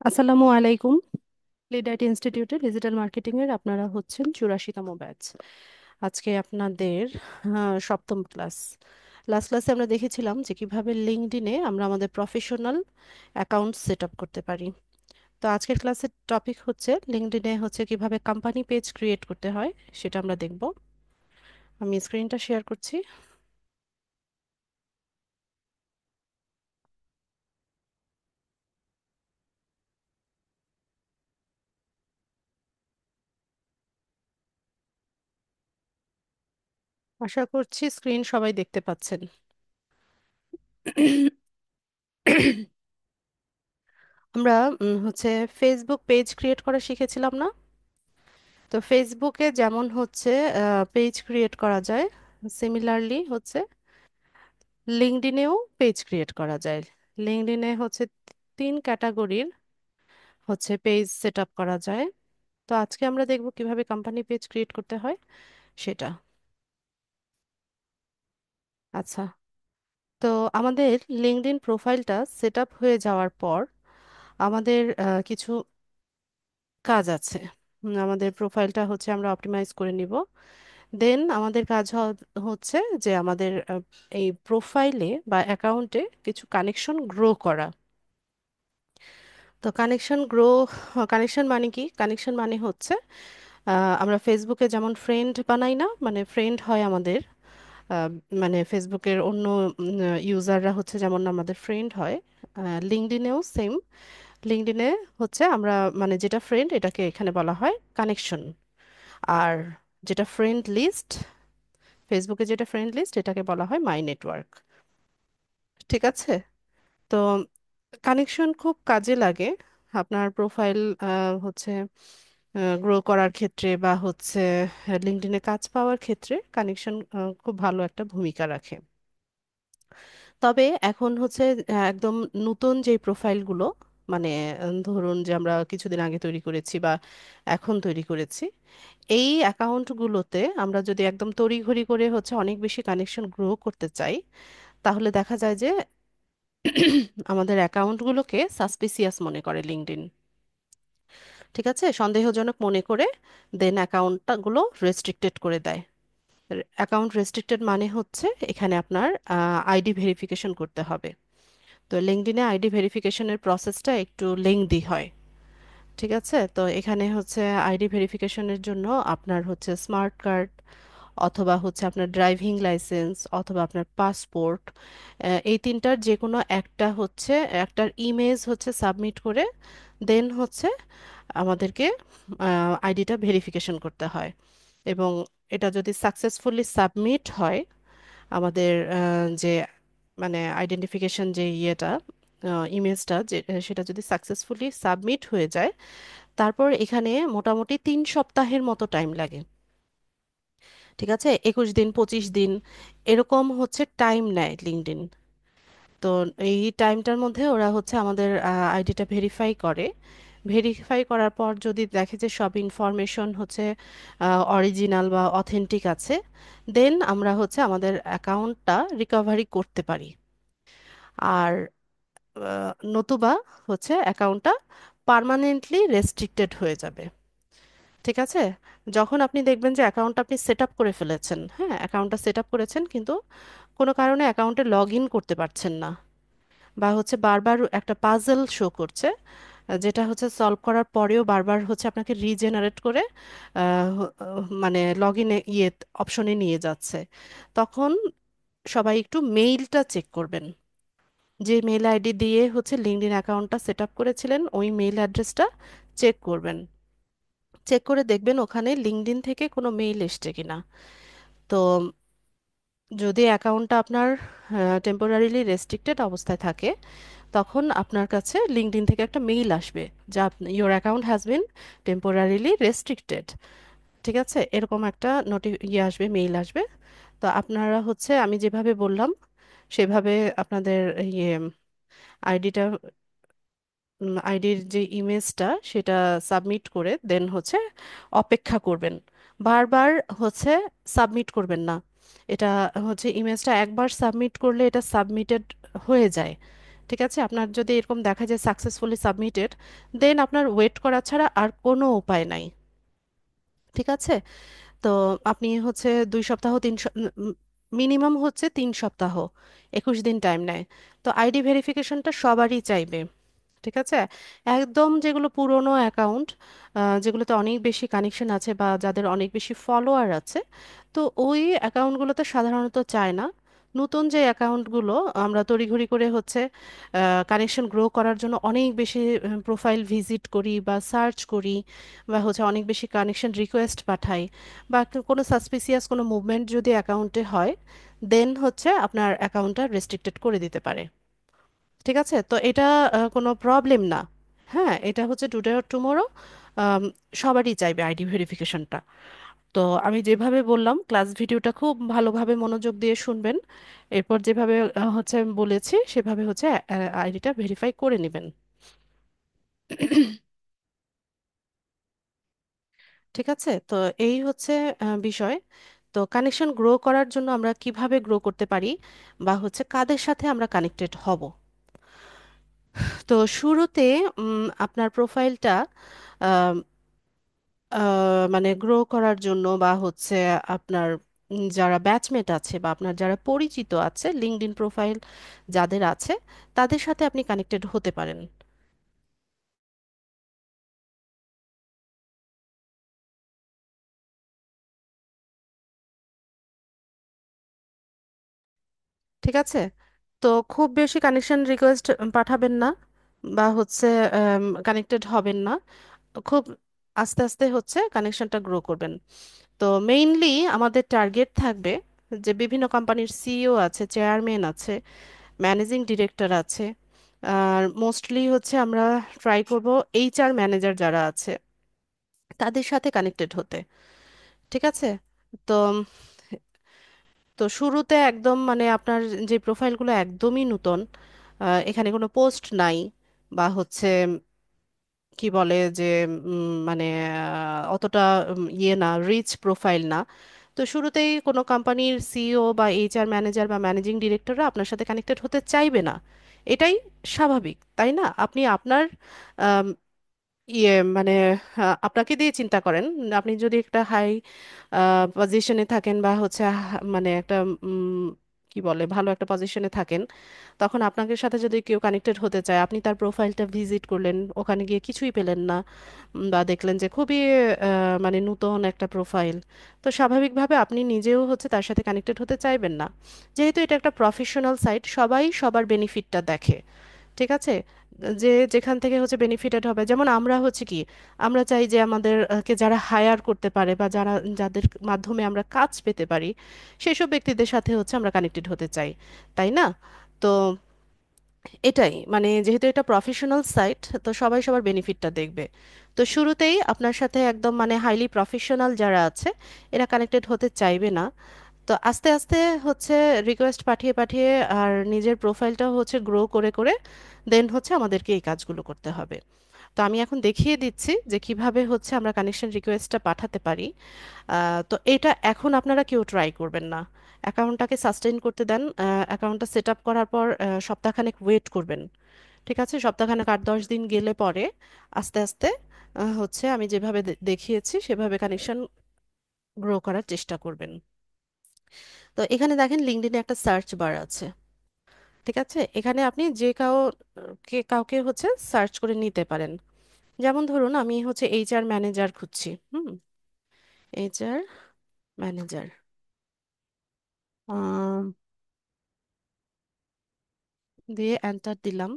আসসালামু আলাইকুম। লিডাইট ইনস্টিটিউটে ডিজিটাল মার্কেটিং এর আপনারা হচ্ছেন 84তম ব্যাচ। আজকে আপনাদের সপ্তম ক্লাস। লাস্ট ক্লাসে আমরা দেখেছিলাম যে কিভাবে লিঙ্কডইনে আমরা আমাদের প্রফেশনাল অ্যাকাউন্ট সেট আপ করতে পারি। তো আজকের ক্লাসের টপিক হচ্ছে লিঙ্কডইনে হচ্ছে কিভাবে কোম্পানি পেজ ক্রিয়েট করতে হয়, সেটা আমরা দেখব। আমি স্ক্রিনটা শেয়ার করছি। আশা করছি স্ক্রিন সবাই দেখতে পাচ্ছেন। আমরা হচ্ছে ফেসবুক পেজ ক্রিয়েট করা শিখেছিলাম না? তো ফেসবুকে যেমন হচ্ছে পেজ ক্রিয়েট করা যায়, সিমিলারলি হচ্ছে লিঙ্কডইনেও পেজ ক্রিয়েট করা যায়। লিঙ্কডইনে হচ্ছে তিন ক্যাটাগরির হচ্ছে পেজ সেট আপ করা যায়। তো আজকে আমরা দেখব কিভাবে কোম্পানি পেজ ক্রিয়েট করতে হয় সেটা। আচ্ছা, তো আমাদের লিঙ্কডইন প্রোফাইলটা সেট আপ হয়ে যাওয়ার পর আমাদের কিছু কাজ আছে। আমাদের প্রোফাইলটা হচ্ছে আমরা অপটিমাইজ করে নিব। দেন আমাদের কাজ হচ্ছে যে আমাদের এই প্রোফাইলে বা অ্যাকাউন্টে কিছু কানেকশন গ্রো করা। তো কানেকশন মানে কি? কানেকশন মানে হচ্ছে আমরা ফেসবুকে যেমন ফ্রেন্ড বানাই না, মানে ফ্রেন্ড হয় আমাদের, আহ, মানে ফেসবুকের অন্য ইউজাররা হচ্ছে যেমন আমাদের ফ্রেন্ড হয়, লিঙ্কডইনেও সেম। লিঙ্কডইনে হচ্ছে আমরা মানে যেটা ফ্রেন্ড এটাকে এখানে বলা হয় কানেকশন। আর যেটা ফ্রেন্ড লিস্ট, ফেসবুকে যেটা ফ্রেন্ড লিস্ট এটাকে বলা হয় মাই নেটওয়ার্ক। ঠিক আছে? তো কানেকশন খুব কাজে লাগে আপনার প্রোফাইল হচ্ছে গ্রো করার ক্ষেত্রে বা হচ্ছে লিঙ্কডইনে কাজ পাওয়ার ক্ষেত্রে কানেকশন খুব ভালো একটা ভূমিকা রাখে। তবে এখন হচ্ছে একদম নতুন যে প্রোফাইলগুলো, মানে ধরুন যে আমরা কিছুদিন আগে তৈরি করেছি বা এখন তৈরি করেছি, এই অ্যাকাউন্টগুলোতে আমরা যদি একদম তড়িঘড়ি করে হচ্ছে অনেক বেশি কানেকশন গ্রো করতে চাই, তাহলে দেখা যায় যে আমাদের অ্যাকাউন্টগুলোকে সাসপিসিয়াস মনে করে লিঙ্কডইন। ঠিক আছে, সন্দেহজনক মনে করে দেন অ্যাকাউন্টটা গুলো রেস্ট্রিক্টেড করে দেয়। অ্যাকাউন্ট রেস্ট্রিক্টেড মানে হচ্ছে এখানে আপনার আইডি ভেরিফিকেশন করতে হবে। তো লিঙ্কডইনে আইডি ভেরিফিকেশনের প্রসেসটা একটু লেংদি হয়। ঠিক আছে, তো এখানে হচ্ছে আইডি ভেরিফিকেশনের জন্য আপনার হচ্ছে স্মার্ট কার্ড অথবা হচ্ছে আপনার ড্রাইভিং লাইসেন্স অথবা আপনার পাসপোর্ট, এই তিনটার যে কোনো একটা হচ্ছে একটার ইমেজ হচ্ছে সাবমিট করে দেন হচ্ছে আমাদেরকে আইডিটা ভেরিফিকেশন করতে হয়। এবং এটা যদি সাকসেসফুলি সাবমিট হয়, আমাদের যে মানে আইডেন্টিফিকেশন যে ইয়েটা, ইমেজটা যে সেটা যদি সাকসেসফুলি সাবমিট হয়ে যায়, তারপর এখানে মোটামুটি 3 সপ্তাহের মতো টাইম লাগে। ঠিক আছে, 21 দিন 25 দিন এরকম হচ্ছে টাইম নেয় লিঙ্কডইন। তো এই টাইমটার মধ্যে ওরা হচ্ছে আমাদের আইডিটা ভেরিফাই করে। ভেরিফাই করার পর যদি দেখে যে সব ইনফরমেশন হচ্ছে অরিজিনাল বা অথেন্টিক আছে, দেন আমরা হচ্ছে আমাদের অ্যাকাউন্টটা রিকভারি করতে পারি। আর নতুবা হচ্ছে অ্যাকাউন্টটা পার্মানেন্টলি রেস্ট্রিক্টেড হয়ে যাবে। ঠিক আছে, যখন আপনি দেখবেন যে অ্যাকাউন্ট আপনি সেট আপ করে ফেলেছেন, হ্যাঁ অ্যাকাউন্টটা সেট আপ করেছেন কিন্তু কোনো কারণে অ্যাকাউন্টে লগ ইন করতে পারছেন না, বা হচ্ছে বারবার একটা পাজল শো করছে, যেটা হচ্ছে সলভ করার পরেও বারবার হচ্ছে আপনাকে রিজেনারেট করে মানে লগ ইন ইয়ে অপশনে নিয়ে যাচ্ছে, তখন সবাই একটু মেইলটা চেক করবেন। যে মেইল আইডি দিয়ে হচ্ছে লিঙ্কডইন অ্যাকাউন্টটা সেট আপ করেছিলেন ওই মেইল অ্যাড্রেসটা চেক করবেন। চেক করে দেখবেন ওখানে লিঙ্কডইন থেকে কোনো মেইল এসছে কিনা। তো যদি অ্যাকাউন্টটা আপনার টেম্পোরারিলি রেস্ট্রিক্টেড অবস্থায় থাকে, তখন আপনার কাছে লিঙ্কডইন থেকে একটা মেইল আসবে যে your account has been temporarily restricted. ঠিক আছে, এরকম একটা ইয়ে আসবে, মেইল আসবে। তো আপনারা হচ্ছে আমি যেভাবে বললাম সেভাবে আপনাদের ইয়ে আইডিটা, আইডির যে ইমেজটা সেটা সাবমিট করে দেন হচ্ছে অপেক্ষা করবেন। বারবার হচ্ছে সাবমিট করবেন না। এটা হচ্ছে ইমেজটা একবার সাবমিট করলে এটা সাবমিটেড হয়ে যায়। ঠিক আছে, আপনার যদি এরকম দেখা যায় সাকসেসফুলি সাবমিটেড, দেন আপনার ওয়েট করা ছাড়া আর কোনো উপায় নাই। ঠিক আছে, তো আপনি হচ্ছে 2 সপ্তাহ, মিনিমাম হচ্ছে 3 সপ্তাহ, 21 দিন টাইম নেয়। তো আইডি ভেরিফিকেশনটা সবারই চাইবে। ঠিক আছে, একদম যেগুলো পুরনো অ্যাকাউন্ট, যেগুলোতে অনেক বেশি কানেকশন আছে বা যাদের অনেক বেশি ফলোয়ার আছে, তো ওই অ্যাকাউন্টগুলোতে সাধারণত চায় না। নতুন যে অ্যাকাউন্টগুলো আমরা তড়িঘড়ি করে হচ্ছে কানেকশন গ্রো করার জন্য অনেক বেশি প্রোফাইল ভিজিট করি বা সার্চ করি, বা হচ্ছে অনেক বেশি কানেকশন রিকোয়েস্ট পাঠাই, বা কোনো সাসপিসিয়াস কোনো মুভমেন্ট যদি অ্যাকাউন্টে হয়, দেন হচ্ছে আপনার অ্যাকাউন্টটা রেস্ট্রিক্টেড করে দিতে পারে। ঠিক আছে, তো এটা কোনো প্রবলেম না। হ্যাঁ, এটা হচ্ছে টুডে অর টুমোরো সবারই চাইবে আইডি ভেরিফিকেশনটা। তো আমি যেভাবে বললাম, ক্লাস ভিডিওটা খুব ভালোভাবে মনোযোগ দিয়ে শুনবেন, এরপর যেভাবে হচ্ছে আমি বলেছি সেভাবে হচ্ছে আইডিটা ভেরিফাই করে নেবেন। ঠিক আছে, তো এই হচ্ছে বিষয়। তো কানেকশন গ্রো করার জন্য আমরা কিভাবে গ্রো করতে পারি, বা হচ্ছে কাদের সাথে আমরা কানেক্টেড হব। তো শুরুতে আপনার প্রোফাইলটা মানে গ্রো করার জন্য, বা হচ্ছে আপনার যারা ব্যাচমেট আছে বা আপনার যারা পরিচিত আছে, লিঙ্কডইন প্রোফাইল যাদের আছে, তাদের সাথে আপনি কানেক্টেড হতে পারেন। ঠিক আছে, তো খুব বেশি কানেকশন রিকোয়েস্ট পাঠাবেন না, বা হচ্ছে কানেক্টেড হবেন না। খুব আস্তে আস্তে হচ্ছে কানেকশনটা গ্রো করবেন। তো মেইনলি আমাদের টার্গেট থাকবে যে বিভিন্ন কোম্পানির সিইও আছে, চেয়ারম্যান আছে, ম্যানেজিং ডিরেক্টর আছে, আর মোস্টলি হচ্ছে আমরা ট্রাই করব এইচআর ম্যানেজার যারা আছে তাদের সাথে কানেক্টেড হতে। ঠিক আছে, তো তো শুরুতে একদম মানে আপনার যে প্রোফাইলগুলো একদমই নতুন, এখানে কোনো পোস্ট নাই, বা হচ্ছে কি বলে যে মানে অতটা ইয়ে না, রিচ প্রোফাইল না, তো শুরুতেই কোনো কোম্পানির সিইও বা এইচআর ম্যানেজার বা ম্যানেজিং ডিরেক্টররা আপনার সাথে কানেক্টেড হতে চাইবে না। এটাই স্বাভাবিক, তাই না? আপনি আপনার আম, ইয়ে মানে আপনাকে দিয়ে চিন্তা করেন, আপনি যদি একটা হাই পজিশনে থাকেন, বা হচ্ছে মানে একটা কি বলে ভালো একটা পজিশনে থাকেন, তখন আপনাকে সাথে যদি কেউ কানেক্টেড হতে চায়, আপনি তার প্রোফাইলটা ভিজিট করলেন, ওখানে গিয়ে কিছুই পেলেন না, বা দেখলেন যে খুবই মানে নতুন একটা প্রোফাইল, তো স্বাভাবিকভাবে আপনি নিজেও হচ্ছে তার সাথে কানেক্টেড হতে চাইবেন না। যেহেতু এটা একটা প্রফেশনাল সাইট, সবাই সবার বেনিফিটটা দেখে। ঠিক আছে, যে যেখান থেকে হচ্ছে বেনিফিটেড হবে, যেমন আমরা হচ্ছে কি, আমরা চাই যে আমাদের কে যারা হায়ার করতে পারে বা যারা যাদের মাধ্যমে আমরা কাজ পেতে পারি, সেসব ব্যক্তিদের সাথে হচ্ছে আমরা কানেক্টেড হতে চাই, তাই না? তো এটাই মানে, যেহেতু এটা প্রফেশনাল সাইট, তো সবাই সবার বেনিফিটটা দেখবে। তো শুরুতেই আপনার সাথে একদম মানে হাইলি প্রফেশনাল যারা আছে, এরা কানেক্টেড হতে চাইবে না। তো আস্তে আস্তে হচ্ছে রিকোয়েস্ট পাঠিয়ে পাঠিয়ে আর নিজের প্রোফাইলটাও হচ্ছে গ্রো করে করে দেন হচ্ছে আমাদেরকে এই কাজগুলো করতে হবে। তো আমি এখন দেখিয়ে দিচ্ছি যে কিভাবে হচ্ছে আমরা কানেকশন রিকোয়েস্টটা পাঠাতে পারি। তো এটা এখন আপনারা কেউ ট্রাই করবেন না, অ্যাকাউন্টটাকে সাস্টেইন করতে দেন। অ্যাকাউন্টটা সেট আপ করার পর সপ্তাহখানেক ওয়েট করবেন। ঠিক আছে, সপ্তাহখানেক 8-10 দিন গেলে পরে আস্তে আস্তে হচ্ছে আমি যেভাবে দেখিয়েছি সেভাবে কানেকশন গ্রো করার চেষ্টা করবেন। তো এখানে দেখেন লিঙ্কডইনে একটা সার্চ বার আছে। ঠিক আছে, এখানে আপনি যে কাউকে হচ্ছে সার্চ করে নিতে পারেন। যেমন ধরুন আমি হচ্ছে এইচআর ম্যানেজার খুঁজছি। এইচআর ম্যানেজার দিয়ে এন্টার দিলাম।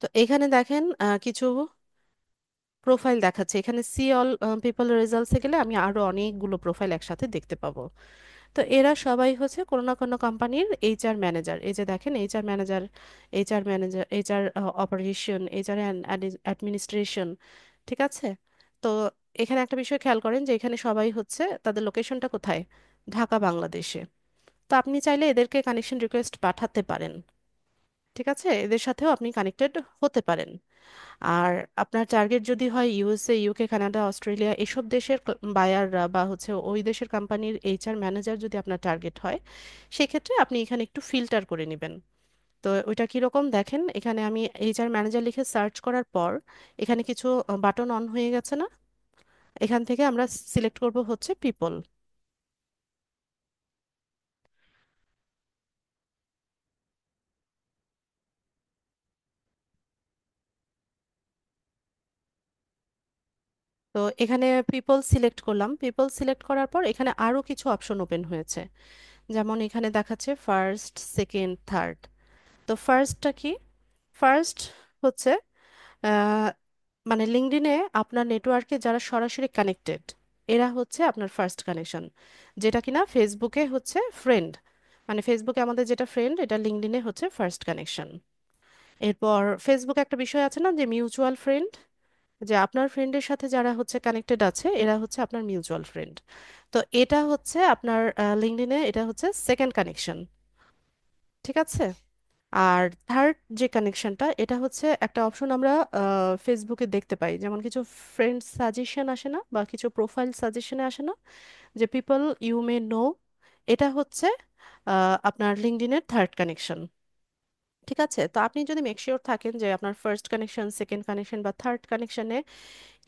তো এখানে দেখেন কিছু প্রোফাইল দেখাচ্ছে। এখানে সি অল পিপল রেজাল্টসে গেলে আমি আরো অনেকগুলো প্রোফাইল একসাথে দেখতে পাবো। তো এরা সবাই হচ্ছে কোনো না কোনো কোম্পানির এইচআর ম্যানেজার। এই যে দেখেন HR manager, HR manager, HR operation, HR administration. ঠিক আছে, তো এখানে একটা বিষয় খেয়াল করেন যে এখানে সবাই হচ্ছে তাদের লোকেশনটা কোথায়, ঢাকা বাংলাদেশে। তো আপনি চাইলে এদেরকে কানেকশন রিকোয়েস্ট পাঠাতে পারেন। ঠিক আছে, এদের সাথেও আপনি কানেক্টেড হতে পারেন। আর আপনার টার্গেট যদি হয় ইউএসএ, ইউকে, কানাডা, অস্ট্রেলিয়া এসব দেশের বায়াররা বা হচ্ছে ওই দেশের কোম্পানির এইচআর ম্যানেজার যদি আপনার টার্গেট হয়, সেক্ষেত্রে আপনি এখানে একটু ফিল্টার করে নেবেন। তো ওইটা কীরকম দেখেন, এখানে আমি এইচআর ম্যানেজার লিখে সার্চ করার পর এখানে কিছু বাটন অন হয়ে গেছে না? এখান থেকে আমরা সিলেক্ট করব হচ্ছে পিপল। তো এখানে পিপল সিলেক্ট করলাম, পিপল সিলেক্ট করার পর এখানে আরো কিছু অপশন ওপেন হয়েছে। যেমন এখানে দেখাচ্ছে ফার্স্ট, সেকেন্ড, থার্ড। তো ফার্স্টটা কি? ফার্স্ট হচ্ছে আহ, মানে লিঙ্কডইনে আপনার নেটওয়ার্কে যারা সরাসরি কানেক্টেড, এরা হচ্ছে আপনার ফার্স্ট কানেকশন। যেটা কিনা ফেসবুকে হচ্ছে ফ্রেন্ড, মানে ফেসবুকে আমাদের যেটা ফ্রেন্ড, এটা লিঙ্কডইনে হচ্ছে ফার্স্ট কানেকশন। এরপর ফেসবুকে একটা বিষয় আছে না, যে মিউচুয়াল ফ্রেন্ড, যে আপনার ফ্রেন্ডের সাথে যারা হচ্ছে কানেক্টেড আছে এরা হচ্ছে আপনার মিউচুয়াল ফ্রেন্ড। তো এটা হচ্ছে আপনার লিঙ্কডইনে এটা হচ্ছে সেকেন্ড কানেকশন। ঠিক আছে। আর থার্ড যে কানেকশনটা, এটা হচ্ছে একটা অপশন আমরা ফেসবুকে দেখতে পাই, যেমন কিছু ফ্রেন্ড সাজেশন আসে না বা কিছু প্রোফাইল সাজেশনে আসে না, যে পিপল ইউ মে নো। এটা হচ্ছে আপনার লিঙ্কডইনের থার্ড কানেকশন। ঠিক আছে, তো আপনি যদি মেকশিওর থাকেন যে আপনার ফার্স্ট কানেকশন, সেকেন্ড কানেকশন বা থার্ড কানেকশনে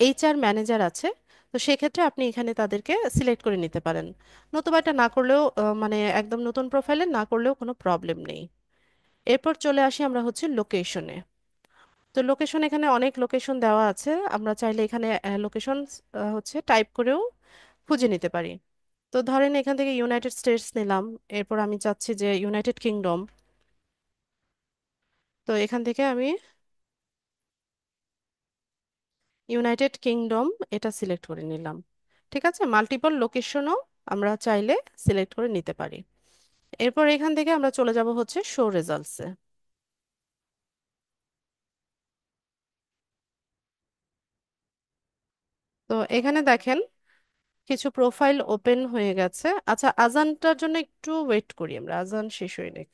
এইচআর ম্যানেজার আছে, তো সেক্ষেত্রে আপনি এখানে তাদেরকে সিলেক্ট করে নিতে পারেন। নতুবা এটা না করলেও মানে একদম নতুন প্রোফাইলে না করলেও কোনো প্রবলেম নেই। এরপর চলে আসি আমরা হচ্ছে লোকেশনে। তো লোকেশন, এখানে অনেক লোকেশন দেওয়া আছে, আমরা চাইলে এখানে লোকেশন হচ্ছে টাইপ করেও খুঁজে নিতে পারি। তো ধরেন এখান থেকে ইউনাইটেড স্টেটস নিলাম, এরপর আমি চাচ্ছি যে ইউনাইটেড কিংডম। তো এখান থেকে আমি ইউনাইটেড কিংডম এটা সিলেক্ট করে নিলাম। ঠিক আছে, মাল্টিপল লোকেশনও আমরা চাইলে সিলেক্ট করে নিতে পারি। এরপর এখান থেকে আমরা চলে যাব হচ্ছে শো রেজাল্টসে। তো এখানে দেখেন কিছু প্রোফাইল ওপেন হয়ে গেছে। আচ্ছা, আজানটার জন্য একটু ওয়েট করি, আমরা আজান শেষ হয়ে নিক।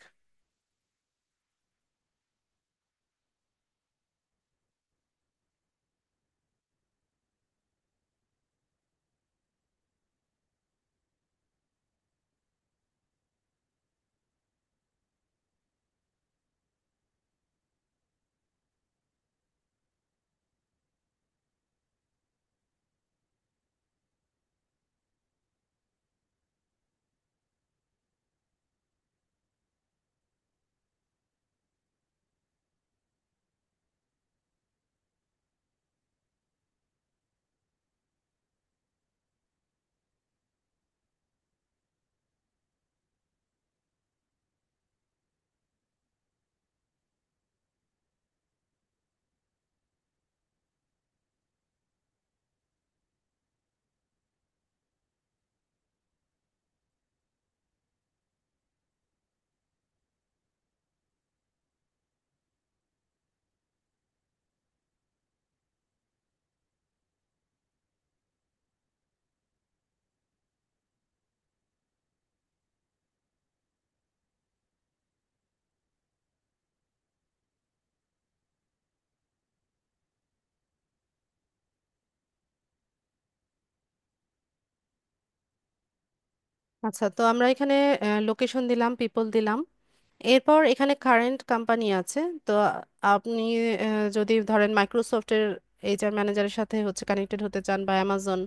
আচ্ছা, তো আমরা এখানে লোকেশন দিলাম, পিপল দিলাম। এরপর এখানে কারেন্ট কোম্পানি আছে। তো আপনি যদি ধরেন মাইক্রোসফটের এইচআর ম্যানেজারের সাথে হচ্ছে কানেক্টেড হতে চান, বা অ্যামাজন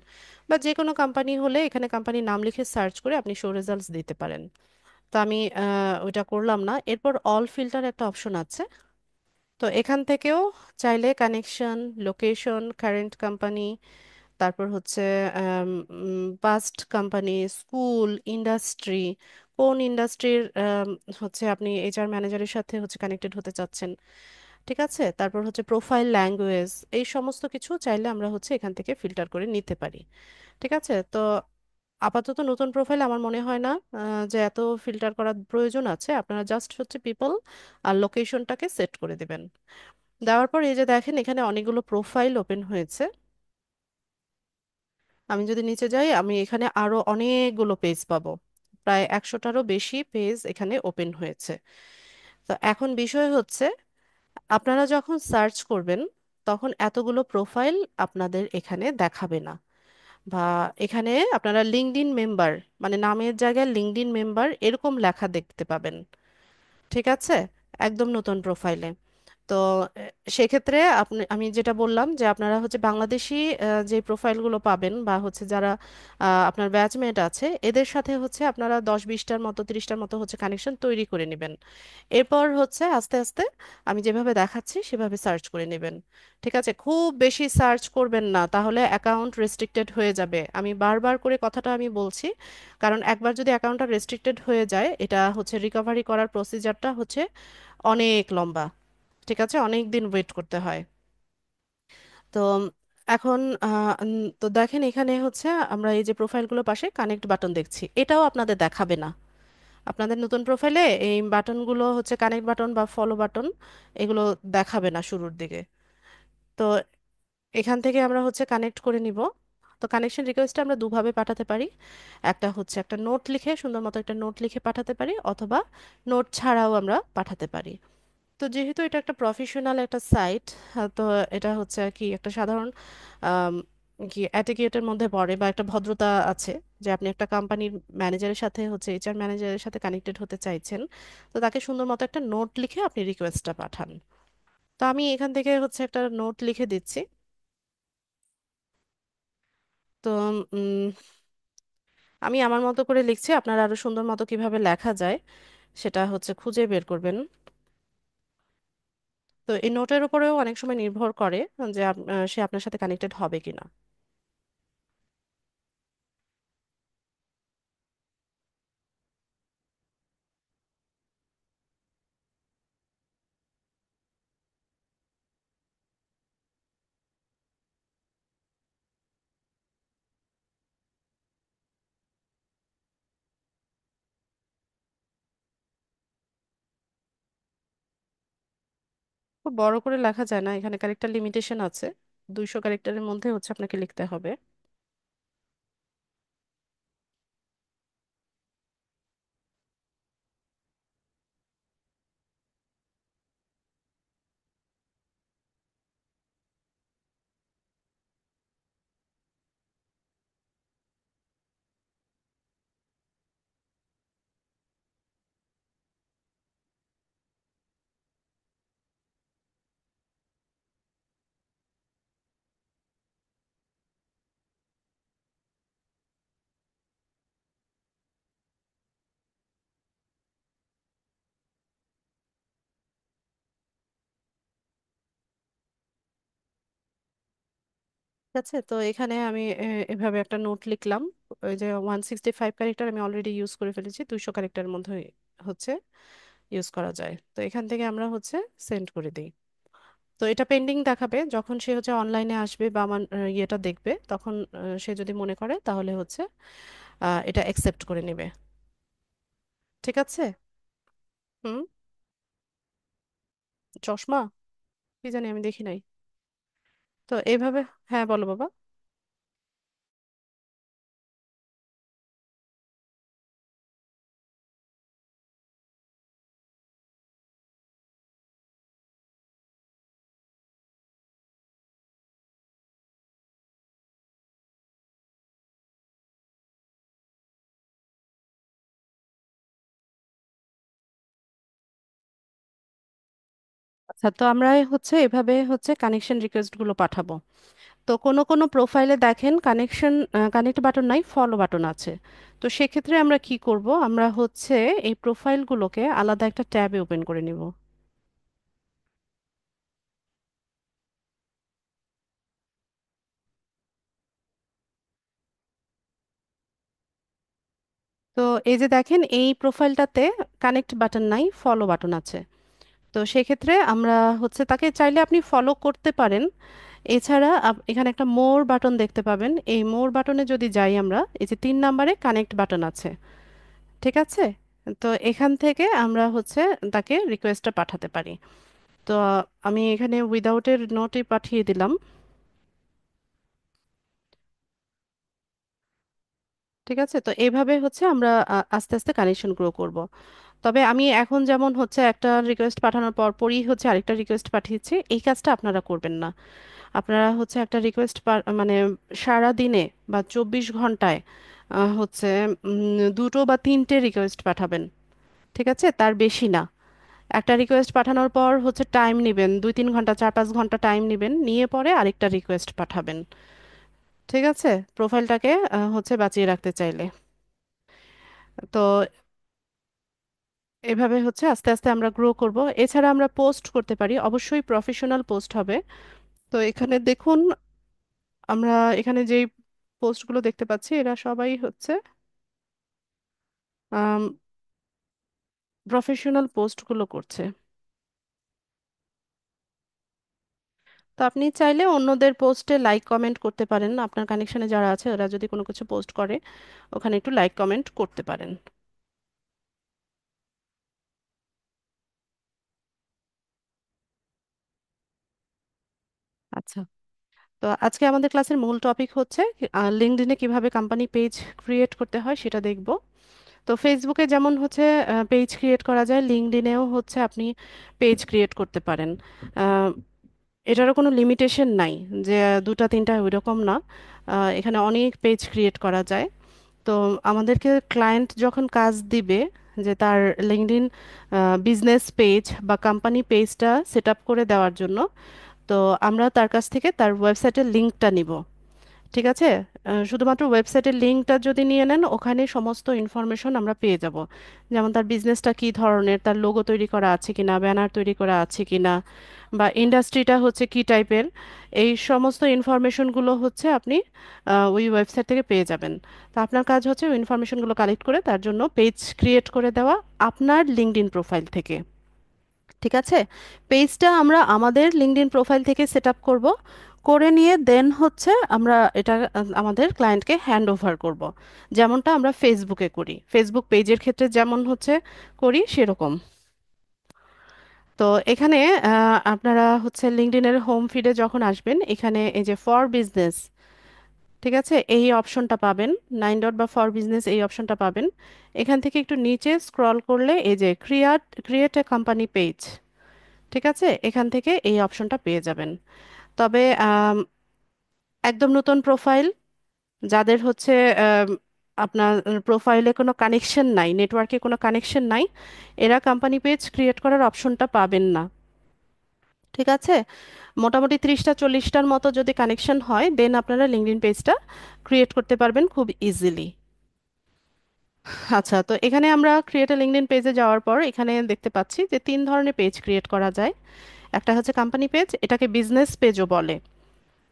বা যে কোনো কোম্পানি হলে এখানে কোম্পানির নাম লিখে সার্চ করে আপনি শো রেজাল্টস দিতে পারেন। তো আমি ওইটা করলাম না। এরপর অল ফিল্টার একটা অপশন আছে। তো এখান থেকেও চাইলে কানেকশন, লোকেশন, কারেন্ট কোম্পানি, তারপর হচ্ছে পাস্ট কোম্পানি, স্কুল, ইন্ডাস্ট্রি, কোন ইন্ডাস্ট্রির হচ্ছে আপনি এইচআর ম্যানেজারের সাথে হচ্ছে কানেক্টেড হতে চাচ্ছেন। ঠিক আছে, তারপর হচ্ছে প্রোফাইল ল্যাঙ্গুয়েজ, এই সমস্ত কিছু চাইলে আমরা হচ্ছে এখান থেকে ফিল্টার করে নিতে পারি। ঠিক আছে, তো আপাতত নতুন প্রোফাইল আমার মনে হয় না যে এত ফিল্টার করার প্রয়োজন আছে। আপনারা জাস্ট হচ্ছে পিপল আর লোকেশনটাকে সেট করে দিবেন। দেওয়ার পর এই যে দেখেন এখানে অনেকগুলো প্রোফাইল ওপেন হয়েছে। আমি যদি নিচে যাই, আমি এখানে আরো অনেকগুলো পেজ পাবো, প্রায় 100টারও বেশি পেজ এখানে ওপেন হয়েছে। তো এখন বিষয় হচ্ছে, আপনারা যখন সার্চ করবেন তখন এতগুলো প্রোফাইল আপনাদের এখানে দেখাবে না, বা এখানে আপনারা লিঙ্কডইন মেম্বার, মানে নামের জায়গায় লিঙ্কডইন মেম্বার এরকম লেখা দেখতে পাবেন। ঠিক আছে, একদম নতুন প্রোফাইলে। তো সেক্ষেত্রে আমি যেটা বললাম যে আপনারা হচ্ছে বাংলাদেশি যে প্রোফাইলগুলো পাবেন, বা হচ্ছে যারা আপনার ব্যাচমেট আছে, এদের সাথে হচ্ছে আপনারা 10-20টার মতো 30টার মতো হচ্ছে কানেকশন তৈরি করে নেবেন। এরপর হচ্ছে আস্তে আস্তে আমি যেভাবে দেখাচ্ছি সেভাবে সার্চ করে নেবেন। ঠিক আছে, খুব বেশি সার্চ করবেন না, তাহলে অ্যাকাউন্ট রেস্ট্রিক্টেড হয়ে যাবে। আমি বারবার করে কথাটা আমি বলছি, কারণ একবার যদি অ্যাকাউন্টটা রেস্ট্রিক্টেড হয়ে যায়, এটা হচ্ছে রিকভারি করার প্রসিজারটা হচ্ছে অনেক লম্বা। ঠিক আছে, অনেক দিন ওয়েট করতে হয়। তো এখন তো দেখেন এখানে হচ্ছে আমরা এই যে প্রোফাইলগুলো পাশে কানেক্ট বাটন দেখছি, এটাও আপনাদের দেখাবে না। আপনাদের নতুন প্রোফাইলে এই বাটনগুলো হচ্ছে কানেক্ট বাটন বা ফলো বাটন, এগুলো দেখাবে না শুরুর দিকে। তো এখান থেকে আমরা হচ্ছে কানেক্ট করে নিব। তো কানেকশন রিকোয়েস্টটা আমরা দুভাবে পাঠাতে পারি। একটা হচ্ছে একটা নোট লিখে, সুন্দর মতো একটা নোট লিখে পাঠাতে পারি, অথবা নোট ছাড়াও আমরা পাঠাতে পারি। তো যেহেতু এটা একটা প্রফেশনাল একটা সাইট, তো এটা হচ্ছে আর কি একটা সাধারণ আম, কি অ্যাটিকেটের মধ্যে পড়ে, বা একটা ভদ্রতা আছে, যে আপনি একটা কোম্পানির ম্যানেজারের সাথে হচ্ছে এইচআর ম্যানেজারের সাথে কানেক্টেড হতে চাইছেন। তো তাকে সুন্দর মতো একটা নোট লিখে আপনি রিকোয়েস্টটা পাঠান। তো আমি এখান থেকে হচ্ছে একটা নোট লিখে দিচ্ছি। তো উম, আমি আমার মতো করে লিখছি, আপনারা আরো সুন্দর মতো কিভাবে লেখা যায় সেটা হচ্ছে খুঁজে বের করবেন। তো এই নোটের উপরেও অনেক সময় নির্ভর করে যে সে আপনার সাথে কানেক্টেড হবে কিনা। খুব বড় করে লেখা যায় না, এখানে ক্যারেক্টার লিমিটেশন আছে। 200 ক্যারেক্টারের মধ্যে হচ্ছে আপনাকে লিখতে হবে। ঠিক আছে, তো এখানে আমি এভাবে একটা নোট লিখলাম। ওই যে 165 ক্যারেক্টার আমি অলরেডি ইউজ করে ফেলেছি, 200 ক্যারেক্টারের মধ্যে হচ্ছে ইউজ করা যায়। তো এখান থেকে আমরা হচ্ছে সেন্ড করে দিই। তো এটা পেন্ডিং দেখাবে, যখন সে হচ্ছে অনলাইনে আসবে বা আমার ইয়েটা দেখবে, তখন সে যদি মনে করে তাহলে হচ্ছে এটা অ্যাকসেপ্ট করে নেবে। ঠিক আছে। হুম। চশমা? কি জানি, আমি দেখি নাই। তো এইভাবে, হ্যাঁ বলো বাবা। আচ্ছা, তো আমরা হচ্ছে এভাবে হচ্ছে কানেকশন রিকোয়েস্ট গুলো পাঠাবো। তো কোনো কোনো প্রোফাইলে দেখেন কানেক্ট বাটন নাই, ফলো বাটন আছে। তো সেক্ষেত্রে আমরা কি করব, আমরা হচ্ছে এই প্রোফাইলগুলোকে আলাদা একটা ট্যাবে ওপেন করে নিব। তো এই যে দেখেন এই প্রোফাইলটাতে কানেক্ট বাটন নাই, ফলো বাটন আছে। তো সেক্ষেত্রে আমরা হচ্ছে তাকে চাইলে আপনি ফলো করতে পারেন। এছাড়া এখানে একটা মোর বাটন দেখতে পাবেন, এই মোর বাটনে যদি যাই আমরা, এই যে 3 নম্বরে কানেক্ট বাটন আছে। ঠিক আছে, তো এখান থেকে আমরা হচ্ছে তাকে রিকোয়েস্টটা পাঠাতে পারি। তো আমি এখানে উইদাউটের নোটই পাঠিয়ে দিলাম। ঠিক আছে, তো এইভাবে হচ্ছে আমরা আস্তে আস্তে কানেকশন গ্রো করব। তবে আমি এখন যেমন হচ্ছে একটা রিকোয়েস্ট পাঠানোর পর পরই হচ্ছে আরেকটা রিকোয়েস্ট পাঠিয়েছি, এই কাজটা আপনারা করবেন না। আপনারা হচ্ছে একটা রিকোয়েস্ট মানে সারা দিনে বা 24 ঘন্টায় হচ্ছে দুটো বা তিনটে রিকোয়েস্ট পাঠাবেন। ঠিক আছে, তার বেশি না। একটা রিকোয়েস্ট পাঠানোর পর হচ্ছে টাইম নেবেন, 2-3 ঘন্টা 4-5 ঘন্টা টাইম নেবেন, নিয়ে পরে আরেকটা রিকোয়েস্ট পাঠাবেন। ঠিক আছে, প্রোফাইলটাকে হচ্ছে বাঁচিয়ে রাখতে চাইলে। তো এভাবে হচ্ছে আস্তে আস্তে আমরা গ্রো করব। এছাড়া আমরা পোস্ট করতে পারি, অবশ্যই প্রফেশনাল পোস্ট হবে। তো এখানে দেখুন, আমরা এখানে যেই পোস্টগুলো দেখতে পাচ্ছি এরা সবাই হচ্ছে প্রফেশনাল পোস্টগুলো করছে। তো আপনি চাইলে অন্যদের পোস্টে লাইক কমেন্ট করতে পারেন, আপনার কানেকশনে যারা আছে ওরা যদি কোনো কিছু পোস্ট করে ওখানে একটু লাইক কমেন্ট করতে পারেন। আচ্ছা, তো আজকে আমাদের ক্লাসের মূল টপিক হচ্ছে লিঙ্কডইনে কিভাবে কোম্পানি পেজ ক্রিয়েট করতে হয় সেটা দেখব। তো ফেসবুকে যেমন হচ্ছে পেজ ক্রিয়েট করা যায়, লিঙ্কডইনেও হচ্ছে আপনি পেজ ক্রিয়েট করতে পারেন। আহ, এটারও কোনো লিমিটেশন নাই যে দুটা তিনটা ওইরকম না। এখানে অনেক পেজ ক্রিয়েট করা যায়। তো আমাদেরকে ক্লায়েন্ট যখন কাজ দিবে যে তার লিঙ্কডইন বিজনেস পেজ বা কোম্পানি পেজটা সেট আপ করে দেওয়ার জন্য, তো আমরা তার কাছ থেকে তার ওয়েবসাইটের লিঙ্কটা নিব। ঠিক আছে, শুধুমাত্র ওয়েবসাইটের লিঙ্কটা যদি নিয়ে নেন ওখানে সমস্ত ইনফরমেশন আমরা পেয়ে যাব। যেমন তার বিজনেসটা কী ধরনের, তার লোগো তৈরি করা আছে কিনা, ব্যানার তৈরি করা আছে কিনা, বা ইন্ডাস্ট্রিটা হচ্ছে কী টাইপের, এই সমস্ত ইনফরমেশনগুলো হচ্ছে আপনি ওই ওয়েবসাইট থেকে পেয়ে যাবেন। তো আপনার কাজ হচ্ছে ওই ইনফরমেশনগুলো কালেক্ট করে তার জন্য পেজ ক্রিয়েট করে দেওয়া আপনার লিঙ্কডইন প্রোফাইল থেকে। ঠিক আছে, পেজটা আমরা আমাদের লিঙ্কডইন প্রোফাইল থেকে সেট আপ করব, করে নিয়ে দেন হচ্ছে আমরা এটা আমাদের ক্লায়েন্টকে হ্যান্ড ওভার করব, যেমনটা আমরা ফেসবুকে করি, ফেসবুক পেজের ক্ষেত্রে যেমন হচ্ছে করি সেরকম। তো এখানে আপনারা হচ্ছে লিঙ্কডইনের হোম ফিডে যখন আসবেন এখানে এই যে ফর বিজনেস, ঠিক আছে, এই অপশনটা পাবেন। 9 ডট বা ফর বিজনেস এই অপশনটা পাবেন। এখান থেকে একটু নিচে স্ক্রল করলে এই যে create create a company page, ঠিক আছে, এখান থেকে এই অপশনটা পেয়ে যাবেন। তবে একদম নতুন প্রোফাইল, যাদের হচ্ছে আম, আপনার প্রোফাইলে কোনো কানেকশন নাই, নেটওয়ার্কে কোনো কানেকশন নাই, এরা কোম্পানি পেজ ক্রিয়েট করার অপশনটা পাবেন না। ঠিক আছে, মোটামুটি 30টা 40টার মতো যদি কানেকশন হয় দেন আপনারা লিঙ্কডইন পেজটা ক্রিয়েট করতে পারবেন খুব ইজিলি। আচ্ছা, তো এখানে আমরা ক্রিয়েট এ লিঙ্কডইন পেজে যাওয়ার পর এখানে দেখতে পাচ্ছি যে তিন ধরনের পেজ ক্রিয়েট করা যায়। একটা হচ্ছে কোম্পানি পেজ, এটাকে বিজনেস পেজও বলে।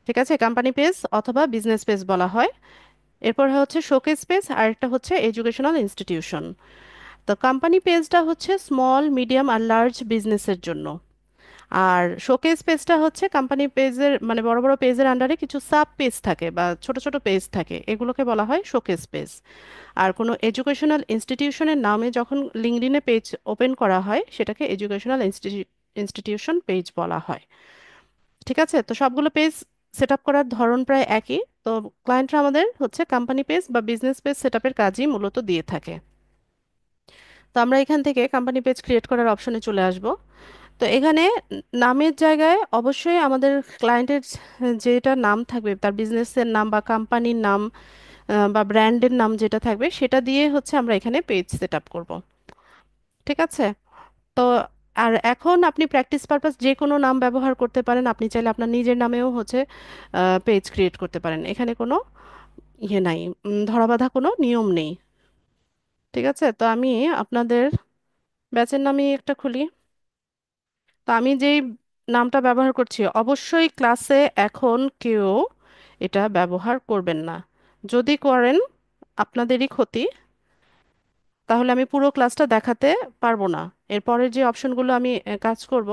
ঠিক আছে, কোম্পানি পেজ অথবা বিজনেস পেজ বলা হয়। এরপর হচ্ছে শোকেস পেজ, আর একটা হচ্ছে এডুকেশনাল ইনস্টিটিউশন। তো কোম্পানি পেজটা হচ্ছে স্মল মিডিয়াম আর লার্জ বিজনেসের জন্য। আর শোকেস পেজটা হচ্ছে কোম্পানি পেজের মানে বড় বড় পেজের আন্ডারে কিছু সাব পেজ থাকে বা ছোট ছোট পেজ থাকে, এগুলোকে বলা হয় শোকেস পেজ। আর কোনো এডুকেশনাল ইনস্টিটিউশনের নামে যখন লিঙ্কডইনে পেজ ওপেন করা হয় সেটাকে এডুকেশনাল ইনস্টিটিউশন পেজ বলা হয়। ঠিক আছে, তো সবগুলো পেজ সেট আপ করার ধরন প্রায় একই। তো ক্লায়েন্টরা আমাদের হচ্ছে কোম্পানি পেজ বা বিজনেস পেজ সেট আপের কাজই মূলত দিয়ে থাকে। তো আমরা এখান থেকে কোম্পানি পেজ ক্রিয়েট করার অপশনে চলে আসব। তো এখানে নামের জায়গায় অবশ্যই আমাদের ক্লায়েন্টের যেটা নাম থাকবে তার বিজনেসের নাম বা কোম্পানির নাম বা ব্র্যান্ডের নাম যেটা থাকবে সেটা দিয়ে হচ্ছে আমরা এখানে পেজ সেট আপ করব। ঠিক আছে, তো আর এখন আপনি প্র্যাকটিস পারপাস যে কোনো নাম ব্যবহার করতে পারেন, আপনি চাইলে আপনার নিজের নামেও হচ্ছে পেজ ক্রিয়েট করতে পারেন, এখানে কোনো ইয়ে নাই, ধরাবাঁধা কোনো নিয়ম নেই। ঠিক আছে, তো আমি আপনাদের ব্যাচের নামে একটা খুলি। তো আমি যেই নামটা ব্যবহার করছি অবশ্যই ক্লাসে এখন কেউ এটা ব্যবহার করবেন না। যদি করেন আপনাদেরই ক্ষতি, তাহলে আমি পুরো ক্লাসটা দেখাতে পারবো না। এরপরের যে অপশনগুলো আমি কাজ করব,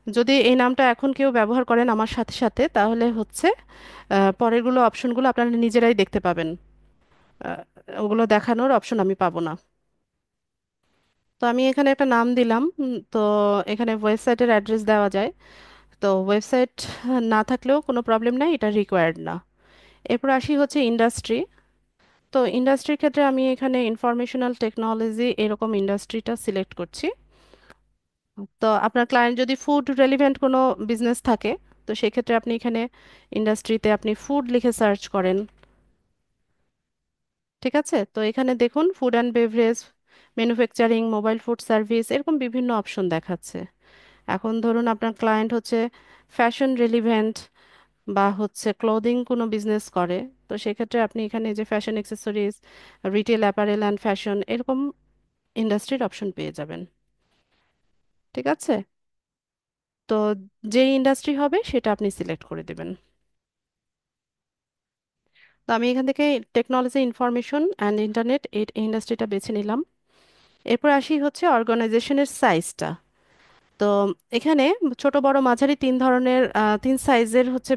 যদি এই নামটা এখন কেউ ব্যবহার করেন আমার সাথে সাথে তাহলে হচ্ছে পরেরগুলো অপশনগুলো আপনারা নিজেরাই দেখতে পাবেন। আহ, ওগুলো দেখানোর অপশন আমি পাবো না। তো আমি এখানে একটা নাম দিলাম। তো এখানে ওয়েবসাইটের অ্যাড্রেস দেওয়া যায়। তো ওয়েবসাইট না থাকলেও কোনো প্রবলেম নাই, এটা রিকোয়ার্ড না। এরপর আসি হচ্ছে ইন্ডাস্ট্রি। তো ইন্ডাস্ট্রির ক্ষেত্রে আমি এখানে ইনফরমেশনাল টেকনোলজি এরকম ইন্ডাস্ট্রিটা সিলেক্ট করছি। তো আপনার ক্লায়েন্ট যদি ফুড রেলিভেন্ট কোনো বিজনেস থাকে, তো সেক্ষেত্রে আপনি এখানে ইন্ডাস্ট্রিতে আপনি ফুড লিখে সার্চ করেন। ঠিক আছে, তো এখানে দেখুন food and beverage, manufacturing, mobile food service, এরকম বিভিন্ন অপশন দেখাচ্ছে। এখন ধরুন আপনার ক্লায়েন্ট হচ্ছে ফ্যাশন রিলিভেন্ট বা হচ্ছে ক্লোদিং কোনো বিজনেস করে, তো সেক্ষেত্রে আপনি এখানে যে fashion accessories, retail apparel and fashion এরকম ইন্ডাস্ট্রির অপশন পেয়ে যাবেন। ঠিক আছে, তো যে ইন্ডাস্ট্রি হবে সেটা আপনি সিলেক্ট করে দেবেন। তো আমি এখান থেকে টেকনোলজি ইনফরমেশন অ্যান্ড ইন্টারনেট এই ইন্ডাস্ট্রিটা বেছে নিলাম। এরপর আসি হচ্ছে অর্গানাইজেশনের সাইজটা। তো এখানে ছোট বড় মাঝারি তিন ধরনের তিন সাইজের হচ্ছে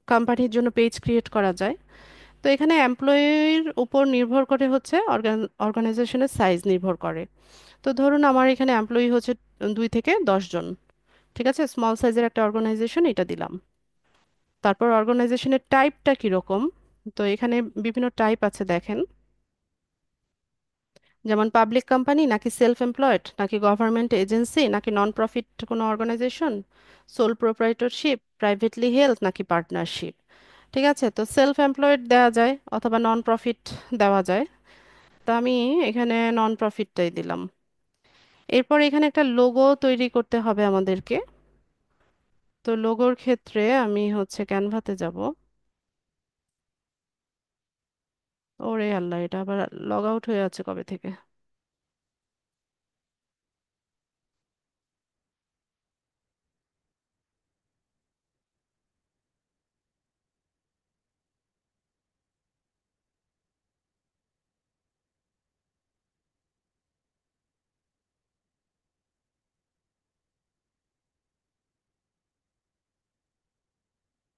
কোম্পানির জন্য পেজ ক্রিয়েট করা যায়। তো এখানে এমপ্লয়ির উপর নির্ভর করে হচ্ছে অর্গানাইজেশনের সাইজ নির্ভর করে। তো ধরুন আমার এখানে এমপ্লয়ি হচ্ছে 2 থেকে 10 জন। ঠিক আছে, স্মল সাইজের একটা অর্গানাইজেশন এটা দিলাম। তারপর অর্গানাইজেশনের টাইপটা কীরকম, তো এখানে বিভিন্ন টাইপ আছে দেখেন, যেমন পাবলিক কোম্পানি নাকি সেলফ এমপ্লয়েড নাকি গভর্নমেন্ট এজেন্সি নাকি নন প্রফিট কোনো অর্গানাইজেশন, সোল প্রোপ্রাইটরশিপ, প্রাইভেটলি হেল্ড নাকি পার্টনারশিপ। ঠিক আছে, তো সেলফ এমপ্লয়েড দেওয়া যায় অথবা নন প্রফিট দেওয়া যায়। তো আমি এখানে নন প্রফিটটাই দিলাম। এরপর এখানে একটা লোগো তৈরি করতে হবে আমাদেরকে। তো লোগোর ক্ষেত্রে আমি হচ্ছে ক্যানভাতে যাব। ওরে আল্লাহ, এটা আবার লগ আউট হয়ে আছে কবে থেকে।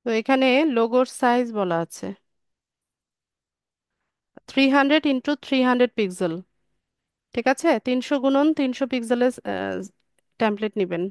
তো এখানে লোগোর সাইজ বলা আছে 300 × 300 পিক্সেল। ঠিক আছে, 300 × 300 পিক্সেলের টেমপ্লেট নেবেন।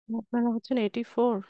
আপনারা হচ্ছেন 84।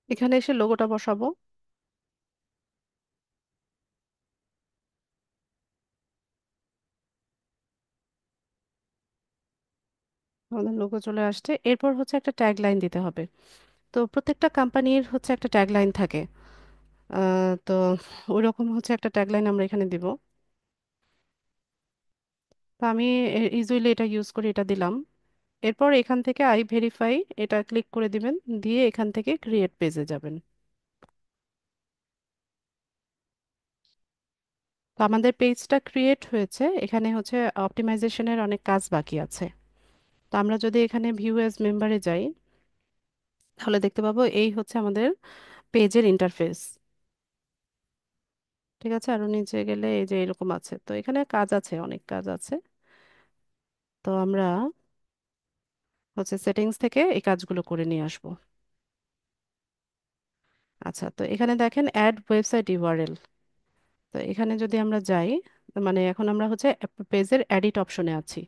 এখানে এসে লোগোটা বসাবো। আমাদের লোগো চলে আসছে, এরপর হচ্ছে একটা ট্যাগ লাইন দিতে হবে। তো প্রত্যেকটা কোম্পানির হচ্ছে একটা ট্যাগ লাইন থাকে। তো ওইরকম হচ্ছে একটা ট্যাগ লাইন আমরা এখানে দিব। তো আমি ইউজুয়ালি এটা ইউজ করি, এটা দিলাম। এরপর এখান থেকে আই ভেরিফাই এটা ক্লিক করে দিবেন, দিয়ে এখান থেকে ক্রিয়েট পেজে যাবেন। তো আমাদের পেজটা ক্রিয়েট হয়েছে, এখানে হচ্ছে অপটিমাইজেশনের অনেক কাজ বাকি আছে। তো আমরা যদি এখানে ভিউ এজ মেম্বারে যাই, তাহলে দেখতে পাবো এই হচ্ছে আমাদের পেজের ইন্টারফেস। ঠিক আছে, আরো নিচে গেলে এই যে এরকম আছে, তো এখানে কাজ আছে, অনেক কাজ আছে। তো আমরা হচ্ছে সেটিংস থেকে এই কাজগুলো করে নিয়ে আসবো। আচ্ছা, তো এখানে দেখেন অ্যাড ওয়েবসাইট ইউআরএল। তো এখানে যদি আমরা যাই, মানে এখন আমরা হচ্ছে পেজের এডিট অপশনে আছি।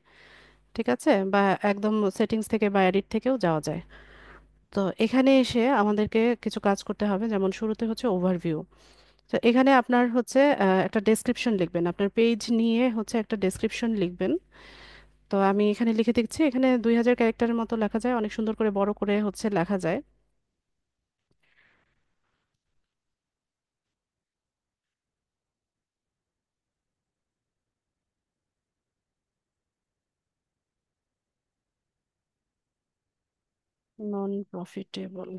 ঠিক আছে, বা একদম সেটিংস থেকে বা এডিট থেকেও যাওয়া যায়। তো এখানে এসে আমাদেরকে কিছু কাজ করতে হবে, যেমন শুরুতে হচ্ছে ওভারভিউ। তো এখানে আপনার হচ্ছে একটা ডেসক্রিপশন লিখবেন, আপনার পেজ নিয়ে হচ্ছে একটা ডেসক্রিপশন লিখবেন। তো আমি এখানে লিখে দিচ্ছি, এখানে 2000 ক্যারেক্টারের মতো লেখা যায়, অনেক সুন্দর করে বড় করে হচ্ছে লেখা যায়। নন প্রফিটেবল।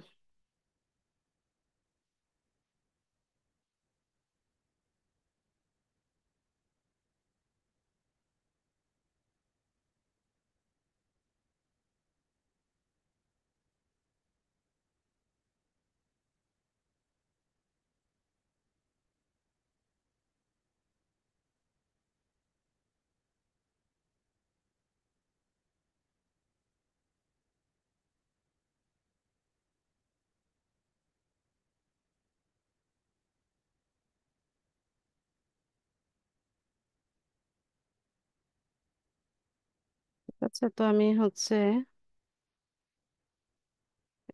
আচ্ছা, তো আমি হচ্ছে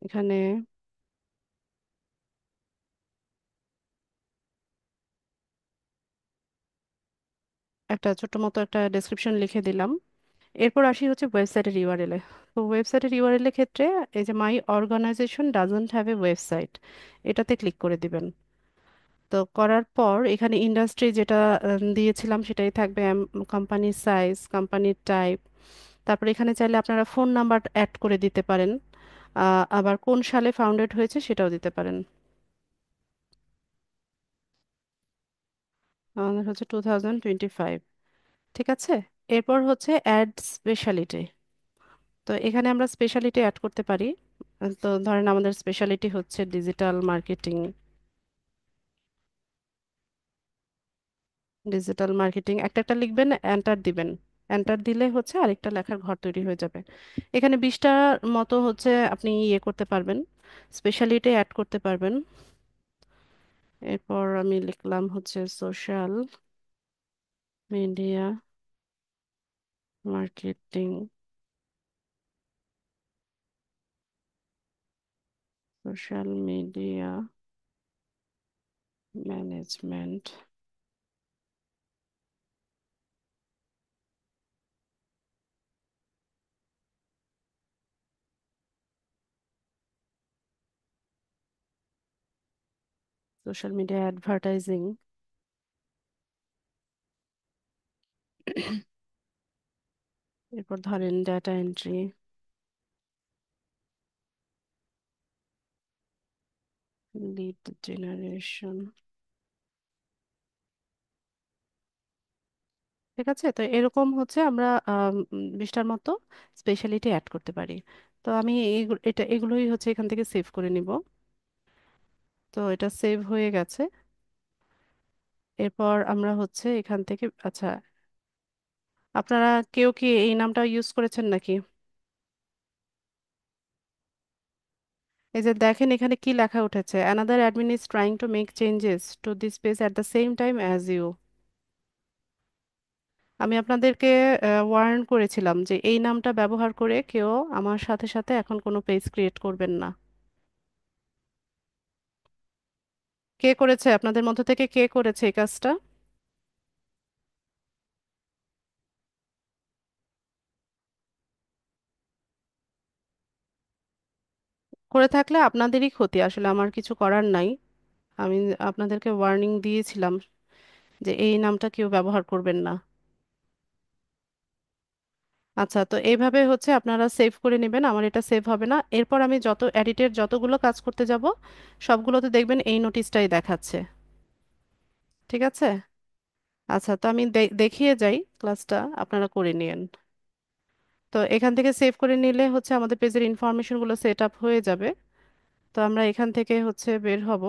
এখানে একটা ছোট মতো একটা ডেসক্রিপশন লিখে দিলাম। এরপর আসি হচ্ছে ওয়েবসাইটের ইউআরএল এ। তো ওয়েবসাইটের ইউআরএল এর ক্ষেত্রে এই যে my organization doesn't have a website, এটাতে ক্লিক করে দিবেন। তো করার পর এখানে ইন্ডাস্ট্রি যেটা দিয়েছিলাম সেটাই থাকবে, কোম্পানির সাইজ, কোম্পানির টাইপ। তারপর এখানে চাইলে আপনারা ফোন নাম্বার অ্যাড করে দিতে পারেন। আবার কোন সালে ফাউন্ডেড হয়েছে সেটাও দিতে পারেন। আমাদের হচ্ছে 2025। ঠিক আছে। এরপর হচ্ছে অ্যাড স্পেশালিটি। তো এখানে আমরা স্পেশালিটি অ্যাড করতে পারি। তো ধরেন আমাদের স্পেশালিটি হচ্ছে ডিজিটাল মার্কেটিং। ডিজিটাল মার্কেটিং একটা একটা লিখবেন, এন্টার দিবেন। এন্টার দিলে হচ্ছে আরেকটা লেখার ঘর তৈরি হয়ে যাবে। এখানে 20টা মতো হচ্ছে আপনি ইয়ে করতে পারবেন, স্পেশালিটি অ্যাড করতে পারবেন। এরপর আমি লিখলাম হচ্ছে social media marketing, social media management, social media advertising. এরপর ধরেন ডাটা এন্ট্রি, লিড জেনারেশন। ঠিক আছে, তো এরকম হচ্ছে আমরা 20টার মতো স্পেশালিটি অ্যাড করতে পারি। তো আমি এগুলোই হচ্ছে এখান থেকে সেভ করে নিব। তো এটা সেভ হয়ে গেছে। এরপর আমরা হচ্ছে এখান থেকে, আচ্ছা, আপনারা কেউ কি এই নামটা ইউজ করেছেন নাকি? এই যে দেখেন এখানে কি লেখা উঠেছে, another admin is trying to make changes to this page at the same time as you. আমি আপনাদেরকে ওয়ার্ন করেছিলাম যে এই নামটা ব্যবহার করে কেউ আমার সাথে সাথে এখন কোনো পেজ ক্রিয়েট করবেন না। কে করেছে আপনাদের মধ্য থেকে, কে করেছে এই কাজটা? করে থাকলে আপনাদেরই ক্ষতি, আসলে আমার কিছু করার নাই। আমি আপনাদেরকে ওয়ার্নিং দিয়েছিলাম যে এই নামটা কেউ ব্যবহার করবেন না। আচ্ছা, তো এইভাবে হচ্ছে আপনারা সেভ করে নেবেন, আমার এটা সেভ হবে না। এরপর আমি যত এডিটের যতগুলো কাজ করতে যাব সবগুলোতে দেখবেন এই নোটিশটাই দেখাচ্ছে। ঠিক আছে। আচ্ছা, তো আমি দেখিয়ে যাই ক্লাসটা, আপনারা করে নিন। তো এখান থেকে সেভ করে নিলে হচ্ছে আমাদের পেজের ইনফরমেশনগুলো সেট আপ হয়ে যাবে। তো আমরা এখান থেকে হচ্ছে বের হব।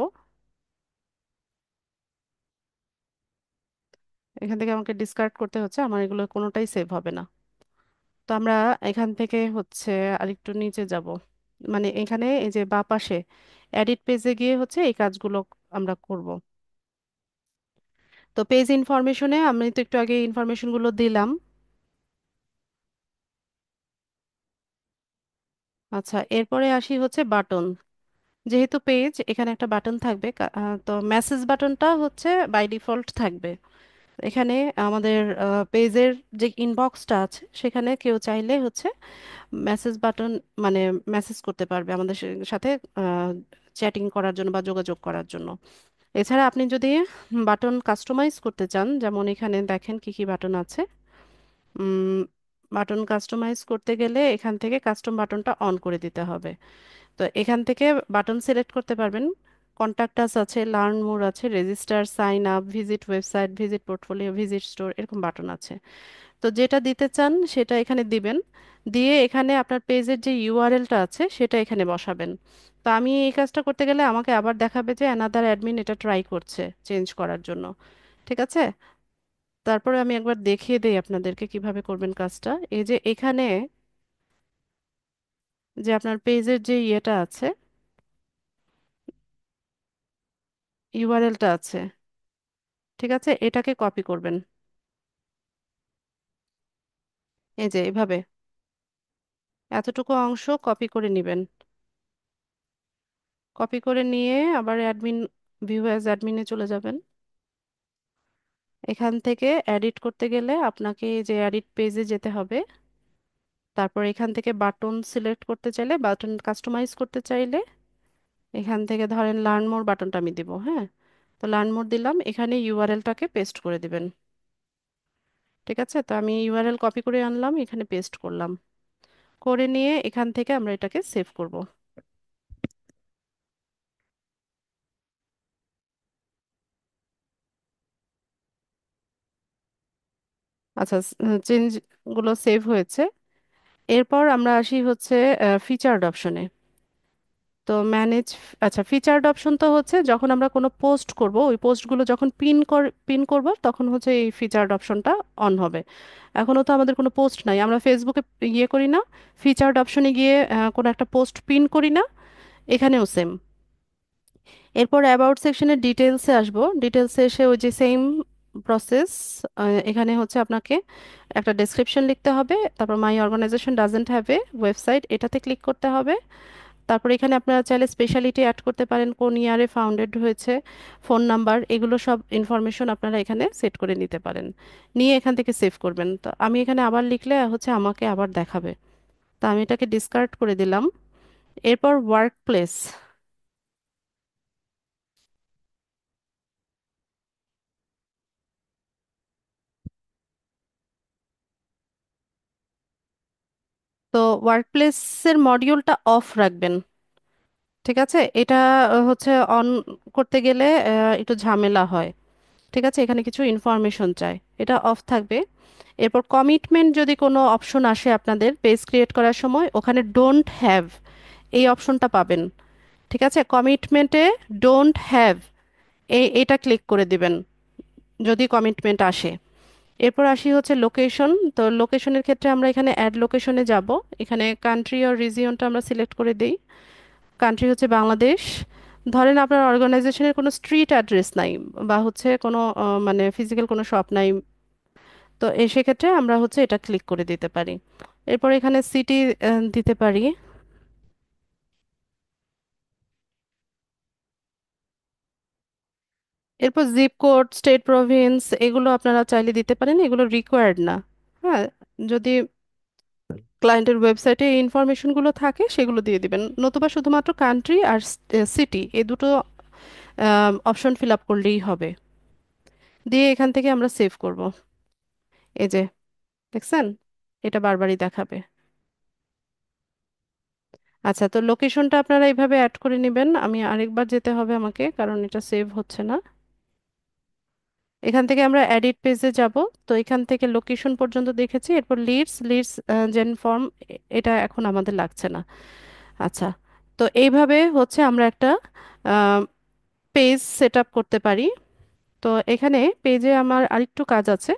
এখান থেকে আমাকে ডিসকার্ড করতে হচ্ছে, আমার এগুলো কোনোটাই সেভ হবে না। তো আমরা এখান থেকে হচ্ছে আরেকটু নিচে যাব, মানে এখানে এই যে বাঁ পাশে এডিট পেজে গিয়ে হচ্ছে এই কাজগুলো আমরা করব। তো পেজ ইনফরমেশনে আমি তো একটু আগে ইনফরমেশনগুলো দিলাম। আচ্ছা, এরপরে আসি হচ্ছে বাটন। যেহেতু পেজ, এখানে একটা বাটন থাকবে, তো মেসেজ বাটনটা হচ্ছে বাই ডিফল্ট থাকবে এখানে। আমাদের পেজের যে ইনবক্সটা আছে সেখানে কেউ চাইলে হচ্ছে মেসেজ বাটন, মানে মেসেজ করতে পারবে আমাদের সাথে চ্যাটিং করার জন্য বা যোগাযোগ করার জন্য। এছাড়া আপনি যদি বাটন কাস্টমাইজ করতে চান, যেমন এখানে দেখেন কি কি বাটন আছে। বাটন কাস্টমাইজ করতে গেলে এখান থেকে কাস্টম বাটনটা অন করে দিতে হবে। তো এখান থেকে বাটন সিলেক্ট করতে পারবেন। কন্টাক্ট আস আছে, লার্ন মোর আছে, register, sign up, visit website, visit portfolio, visit store, এরকম বাটন আছে। তো যেটা দিতে চান সেটা এখানে দিবেন। দিয়ে এখানে আপনার পেজের যে ইউআরএলটা আছে সেটা এখানে বসাবেন। তো আমি এই কাজটা করতে গেলে আমাকে আবার দেখাবে যে অ্যানাদার অ্যাডমিন এটা ট্রাই করছে চেঞ্জ করার জন্য। ঠিক আছে, তারপরে আমি একবার দেখিয়ে দেই আপনাদেরকে কিভাবে করবেন কাজটা। এই যে এখানে যে আপনার পেজের যে ইয়েটা আছে, ইউআরএলটা আছে, ঠিক আছে, এটাকে কপি করবেন। এই যে এভাবে এতটুকু অংশ কপি করে নেবেন। কপি করে নিয়ে আবার অ্যাডমিন, ভিউ অ্যাজ অ্যাডমিনে চলে যাবেন। এখান থেকে এডিট করতে গেলে আপনাকে এই যে এডিট পেজে যেতে হবে। তারপর এখান থেকে বাটন সিলেক্ট করতে চাইলে, বাটন কাস্টমাইজ করতে চাইলে এখান থেকে ধরেন লার্ন মোর বাটনটা আমি দিব, হ্যাঁ। তো লার্ন মোর দিলাম, এখানে ইউআরএলটাকে পেস্ট করে দিবেন। ঠিক আছে, তো আমি ইউআরএল কপি করে আনলাম, এখানে পেস্ট করলাম। করে নিয়ে এখান থেকে আমরা এটাকে সেভ করব। আচ্ছা, চেঞ্জ গুলো সেভ হয়েছে। এরপর আমরা আসি হচ্ছে ফিচার্ড অপশনে। তো ম্যানেজ, আচ্ছা, ফিচার্ড অপশন তো হচ্ছে যখন আমরা কোনো পোস্ট করব, ওই পোস্টগুলো যখন পিন করব তখন হচ্ছে এই ফিচার্ড অপশনটা অন হবে। এখনও তো আমাদের কোনো পোস্ট নাই, আমরা ফেসবুকে ইয়ে করি না, ফিচার্ড অপশনে গিয়ে কোনো একটা পোস্ট পিন করি না, এখানেও সেম। এরপর অ্যাবাউট সেকশনের ডিটেলসে আসবো। ডিটেলসে এসে ওই যে সেম প্রসেস। এখানে হচ্ছে আপনাকে একটা ডেসক্রিপশন লিখতে হবে, তারপর my organization doesn't have a website, এটাতে ক্লিক করতে হবে। তারপর এখানে আপনারা চাইলে স্পেশালিটি অ্যাড করতে পারেন, কোন ইয়ারে ফাউন্ডেড হয়েছে, ফোন নাম্বার, এগুলো সব ইনফরমেশন আপনারা এখানে সেট করে নিতে পারেন। নিয়ে এখান থেকে সেভ করবেন। তো আমি এখানে আবার লিখলে হচ্ছে আমাকে আবার দেখাবে। তো আমি এটাকে ডিসকার্ড করে দিলাম। এরপর ওয়ার্ক প্লেস। তো ওয়ার্ক প্লেসের মডিউলটা অফ রাখবেন। ঠিক আছে, এটা হচ্ছে অন করতে গেলে একটু ঝামেলা হয়। ঠিক আছে, এখানে কিছু ইনফরমেশন চাই, এটা অফ থাকবে। এরপর কমিটমেন্ট যদি কোনো অপশন আসে আপনাদের পেজ ক্রিয়েট করার সময়, ওখানে ডোন্ট হ্যাভ এই অপশনটা পাবেন। ঠিক আছে, কমিটমেন্টে ডোন্ট হ্যাভ এটা ক্লিক করে দিবেন যদি কমিটমেন্ট আসে। এরপর আসি হচ্ছে লোকেশন। তো লোকেশনের ক্ষেত্রে আমরা এখানে অ্যাড লোকেশনে যাব। এখানে কান্ট্রি আর রিজিয়নটা আমরা সিলেক্ট করে দিই। কান্ট্রি হচ্ছে বাংলাদেশ। ধরেন আপনার অর্গানাইজেশনের কোনো স্ট্রিট অ্যাড্রেস নাই, বা হচ্ছে কোনো মানে ফিজিক্যাল কোনো শপ নাই, তো সেক্ষেত্রে আমরা হচ্ছে এটা ক্লিক করে দিতে পারি। এরপর এখানে সিটি দিতে পারি। এরপর জিপ কোড, স্টেট, প্রভিন্স, এগুলো আপনারা চাইলে দিতে পারেন, এগুলো রিকোয়ার্ড না। হ্যাঁ, যদি ক্লায়েন্টের ওয়েবসাইটে এই ইনফরমেশনগুলো থাকে সেগুলো দিয়ে দিবেন, নতুবা শুধুমাত্র কান্ট্রি আর সিটি এই দুটো অপশন ফিল আপ করলেই হবে। দিয়ে এখান থেকে আমরা সেভ করব। এই যে দেখছেন, এটা বারবারই দেখাবে। আচ্ছা, তো লোকেশনটা আপনারা এইভাবে অ্যাড করে নেবেন। আমি আরেকবার যেতে হবে আমাকে, কারণ এটা সেভ হচ্ছে না। এখান থেকে আমরা এডিট পেজে যাব। তো এখান থেকে লোকেশন পর্যন্ত দেখেছি, এরপর লিডস জেন ফর্ম, এটা এখন আমাদের লাগছে না। আচ্ছা, তো এইভাবে হচ্ছে আমরা একটা পেজ সেট আপ করতে পারি। তো এখানে পেজে আমার আরেকটু কাজ আছে।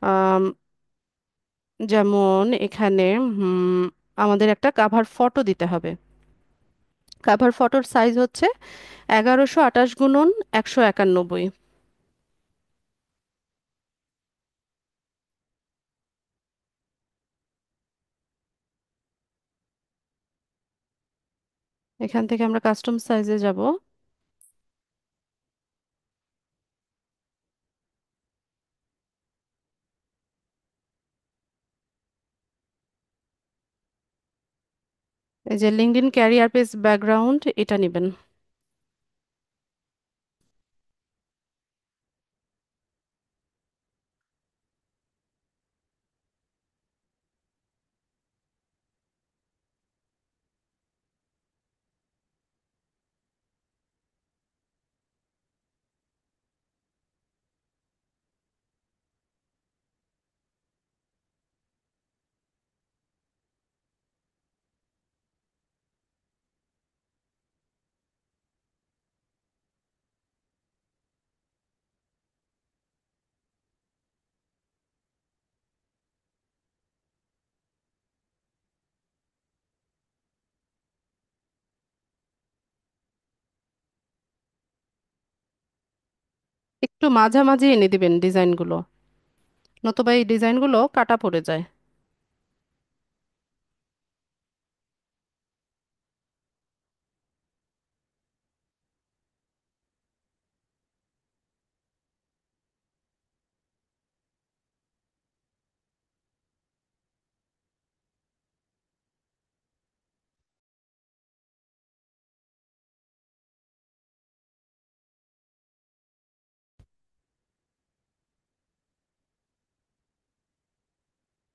আম, যেমন এখানে আমাদের একটা কাভার ফটো দিতে হবে। কাভার ফটোর সাইজ হচ্ছে 1128 গুণন 191। এখান থেকে আমরা কাস্টম সাইজে যাব। এই যে লিঙ্কডইন ক্যারিয়ার পেজ ব্যাকগ্রাউন্ড, এটা নেবেন। একটু মাঝামাঝি এনে দিবেন ডিজাইনগুলো, নতুবা এই ডিজাইনগুলো কাটা পড়ে যায়।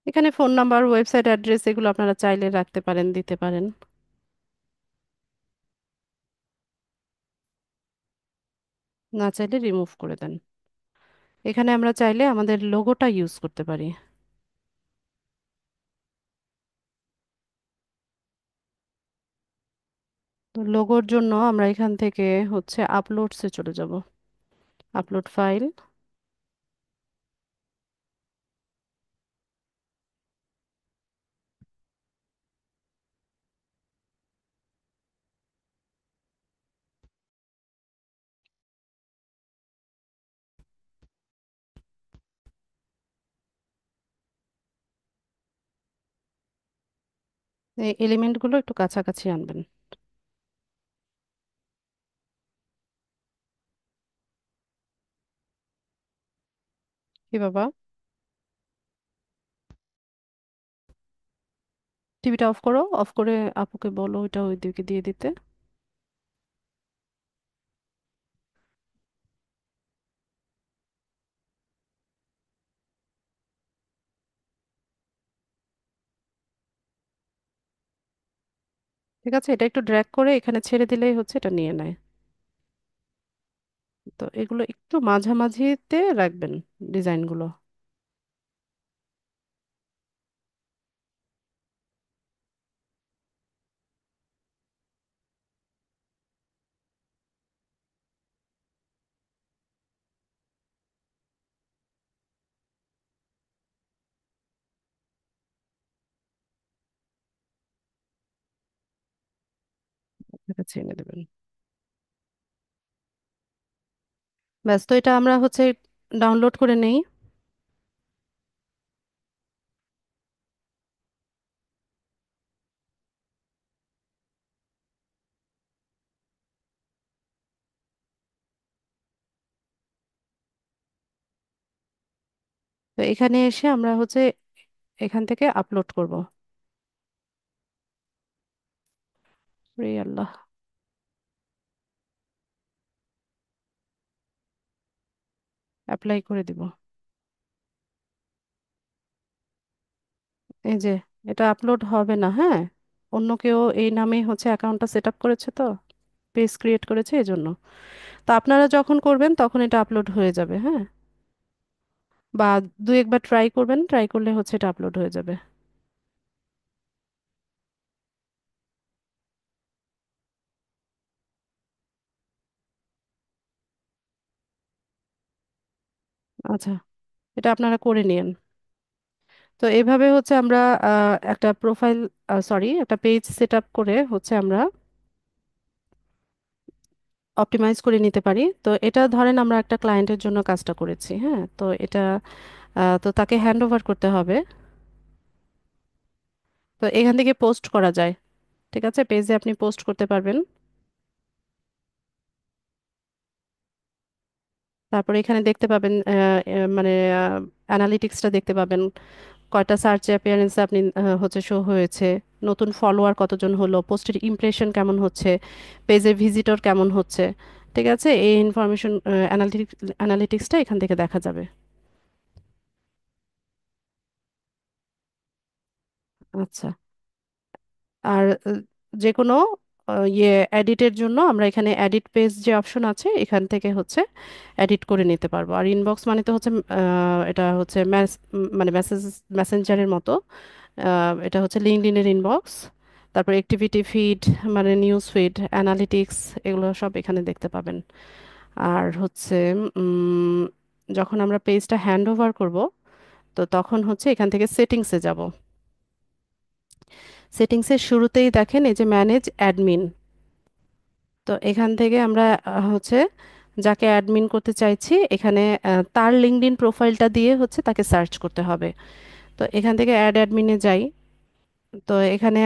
এখানে ফোন নাম্বার, ওয়েবসাইট অ্যাড্রেস এগুলো আপনারা চাইলে রাখতে পারেন, দিতে পারেন। না চাইলে রিমুভ করে দেন। এখানে আমরা চাইলে আমাদের লোগোটা ইউজ করতে পারি। তো লোগোর জন্য আমরা এখান থেকে হচ্ছে আপলোডসে চলে যাব। আপলোড ফাইল, এই এলিমেন্টগুলো একটু কাছাকাছি আনবেন। কি বাবা, টিভিটা অফ করো, অফ করে আপুকে বলো ওইটা ওইদিকে দিয়ে দিতে। ঠিক আছে, এটা একটু ড্র্যাগ করে এখানে ছেড়ে দিলেই হচ্ছে এটা নিয়ে নেয়। তো এগুলো একটু মাঝামাঝিতে রাখবেন ডিজাইনগুলো। কাছাকাছি এনে দেবেন। ব্যাস, তো এটা আমরা হচ্ছে ডাউনলোড করে নেই। তো এখানে এসে আমরা হচ্ছে এখান থেকে আপলোড করব। রে আল্লাহ, অ্যাপ্লাই করে দিব। এই যে, এটা আপলোড হবে না, হ্যাঁ। অন্য কেউ এই নামেই হচ্ছে অ্যাকাউন্টটা সেট আপ করেছে, তো পেজ ক্রিয়েট করেছে এই জন্য। তো আপনারা যখন করবেন তখন এটা আপলোড হয়ে যাবে, হ্যাঁ। বা দুই একবার ট্রাই করবেন, ট্রাই করলে হচ্ছে এটা আপলোড হয়ে যাবে। আচ্ছা, এটা আপনারা করে নিন। তো এইভাবে হচ্ছে আমরা একটা প্রোফাইল, সরি, একটা পেজ সেট আপ করে হচ্ছে আমরা অপটিমাইজ করে নিতে পারি। তো এটা ধরেন আমরা একটা ক্লায়েন্টের জন্য কাজটা করেছি, হ্যাঁ। তো এটা তো তাকে হ্যান্ড ওভার করতে হবে। তো এখান থেকে পোস্ট করা যায়, ঠিক আছে, পেজে আপনি পোস্ট করতে পারবেন। তারপরে এখানে দেখতে পাবেন মানে অ্যানালিটিক্সটা দেখতে পাবেন, কয়টা সার্চ অ্যাপিয়ারেন্সে আপনি হচ্ছে শো হয়েছে, নতুন ফলোয়ার কতজন হলো, পোস্টের ইমপ্রেশন কেমন হচ্ছে, পেজে ভিজিটর কেমন হচ্ছে। ঠিক আছে, এই ইনফরমেশন অ্যানালিটিক্সটা এখান থেকে দেখা যাবে। আচ্ছা। আর যে কোনো ইয়ে এডিটের জন্য আমরা এখানে এডিট পেজ যে অপশন আছে এখান থেকে হচ্ছে এডিট করে নিতে পারবো। আর ইনবক্স মানে তো হচ্ছে এটা হচ্ছে মানে মেসেঞ্জারের মতো। এটা হচ্ছে লিঙ্কডইনের ইনবক্স। তারপর অ্যাক্টিভিটি ফিড, মানে নিউজ ফিড, অ্যানালিটিক্স, এগুলো সব এখানে দেখতে পাবেন। আর হচ্ছে উম, যখন আমরা পেজটা হ্যান্ড ওভার করবো, তো তখন হচ্ছে এখান থেকে সেটিংসে যাব। সেটিংসের শুরুতেই দেখেন এই যে ম্যানেজ অ্যাডমিন। তো এখান থেকে আমরা হচ্ছে যাকে অ্যাডমিন করতে চাইছি এখানে তার লিঙ্কডইন প্রোফাইলটা দিয়ে হচ্ছে তাকে সার্চ করতে হবে। তো এখান থেকে অ্যাড অ্যাডমিনে যাই। তো এখানে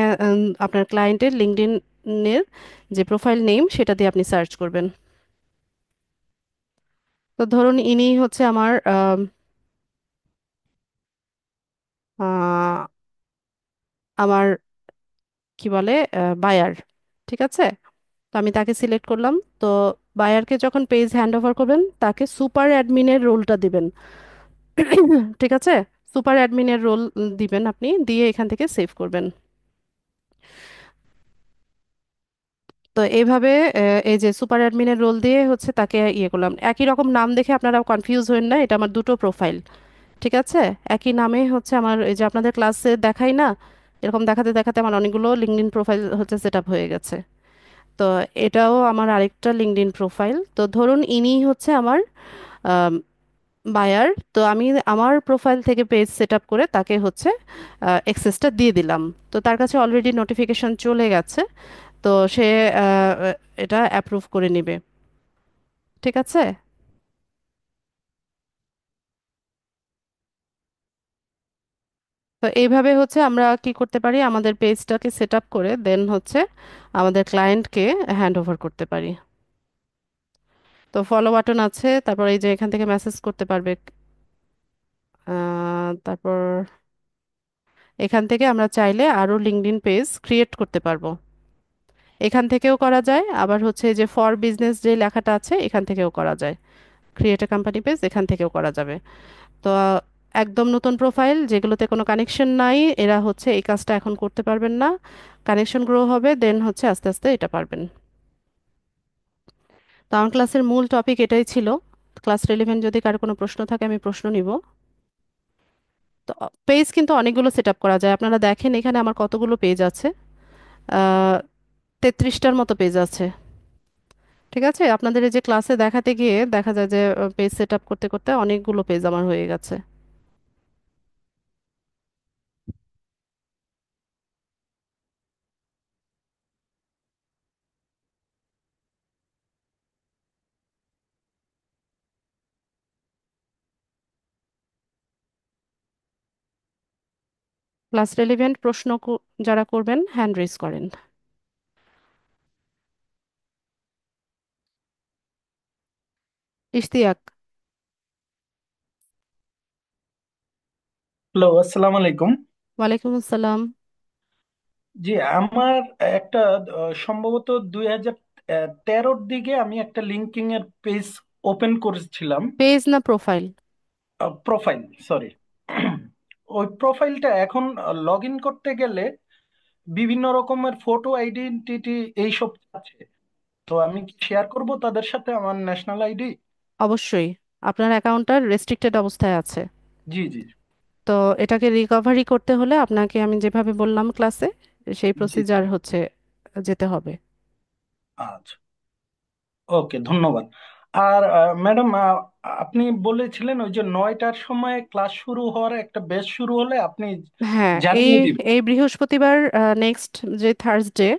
আপনার ক্লায়েন্টের লিঙ্কডইনের যে প্রোফাইল নেম সেটা দিয়ে আপনি সার্চ করবেন। তো ধরুন ইনি হচ্ছে আমার আহ, আমার কি বলে বায়ার। ঠিক আছে, তো আমি তাকে সিলেক্ট করলাম। তো বায়ারকে যখন পেজ হ্যান্ড ওভার করবেন তাকে সুপার অ্যাডমিনের রোলটা দিবেন। ঠিক আছে, সুপার অ্যাডমিনের রোল দিবেন, আপনি দিয়ে এখান থেকে সেভ করবেন। তো এইভাবে এই যে সুপার অ্যাডমিনের রোল দিয়ে হচ্ছে তাকে ইয়ে করলাম। একই রকম নাম দেখে আপনারা কনফিউজ হবেন না, এটা আমার দুটো প্রোফাইল। ঠিক আছে, একই নামে হচ্ছে আমার, এই যে আপনাদের ক্লাসে দেখাই না, এরকম দেখাতে দেখাতে আমার অনেকগুলো লিঙ্কডইন প্রোফাইল হচ্ছে সেট আপ হয়ে গেছে। তো এটাও আমার আরেকটা লিঙ্কডইন প্রোফাইল। তো ধরুন ইনি হচ্ছে আমার বায়ার। তো আমি আমার প্রোফাইল থেকে পেজ সেট আপ করে তাকে হচ্ছে অ্যাক্সেসটা দিয়ে দিলাম। তো তার কাছে অলরেডি নোটিফিকেশন চলে গেছে। তো সে এটা অ্যাপ্রুভ করে নেবে। ঠিক আছে। তো এইভাবে হচ্ছে আমরা কি করতে পারি, আমাদের পেজটাকে সেট আপ করে দেন হচ্ছে আমাদের ক্লায়েন্টকে হ্যান্ড ওভার করতে পারি। তো ফলো বাটন আছে, তারপর এই যে এখান থেকে মেসেজ করতে পারবে। তারপর এখান থেকে আমরা চাইলে আরো লিঙ্কডইন পেজ ক্রিয়েট করতে পারবো। এখান থেকেও করা যায়, আবার হচ্ছে যে ফর বিজনেস যে লেখাটা আছে এখান থেকেও করা যায়। ক্রিয়েট এ কোম্পানি পেজ এখান থেকেও করা যাবে। তো একদম নতুন প্রোফাইল যেগুলোতে কোনো কানেকশন নাই, এরা হচ্ছে এই কাজটা এখন করতে পারবেন না। কানেকশন গ্রো হবে দেন হচ্ছে আস্তে আস্তে এটা পারবেন। তো আমার ক্লাসের মূল টপিক এটাই ছিল। ক্লাস রিলেভেন্ট যদি কারো কোনো প্রশ্ন থাকে আমি প্রশ্ন নিব। তো পেজ কিন্তু অনেকগুলো সেট আপ করা যায়, আপনারা দেখেন এখানে আমার কতগুলো পেজ আছে। আহ 33টার মতো পেজ আছে। ঠিক আছে, আপনাদের এই যে ক্লাসে দেখাতে গিয়ে দেখা যায় যে পেজ সেট আপ করতে করতে অনেকগুলো পেজ আমার হয়ে গেছে। ক্লাস রিলেভেন্ট প্রশ্ন যারা করবেন হ্যান্ড রেজ করেন। ইশতিয়াক। হ্যালো, আসসালামু আলাইকুম। ওয়ালাইকুম আসসালাম। জি, আমার একটা সম্ভবত 2013-র দিকে আমি একটা লিঙ্কিং এর পেজ ওপেন করেছিলাম। পেজ না প্রোফাইল? Profile, sorry. ওই প্রোফাইলটা এখন লগ ইন করতে গেলে বিভিন্ন রকমের ফটো আইডেন্টিটি এইসব আছে। তো আমি কি শেয়ার করব তাদের সাথে আমার ন্যাশনাল আইডি? অবশ্যই, আপনার অ্যাকাউন্টটা রেস্ট্রিক্টেড অবস্থায় আছে। জি জি। তো এটাকে রিকভারি করতে হলে আপনাকে আমি যেভাবে বললাম ক্লাসে সেই জি। প্রসিজার হচ্ছে যেতে হবে। আচ্ছা, ওকে, ধন্যবাদ। আর ম্যাডাম, আপনি বলেছিলেন ওই যে 9টার সময় ক্লাস শুরু হওয়ার একটা ব্যাচ শুরু হলে আপনি হ্যাঁ, এই জানিয়ে দিবেন। এই বৃহস্পতিবার নেক্সট যে থার্সডে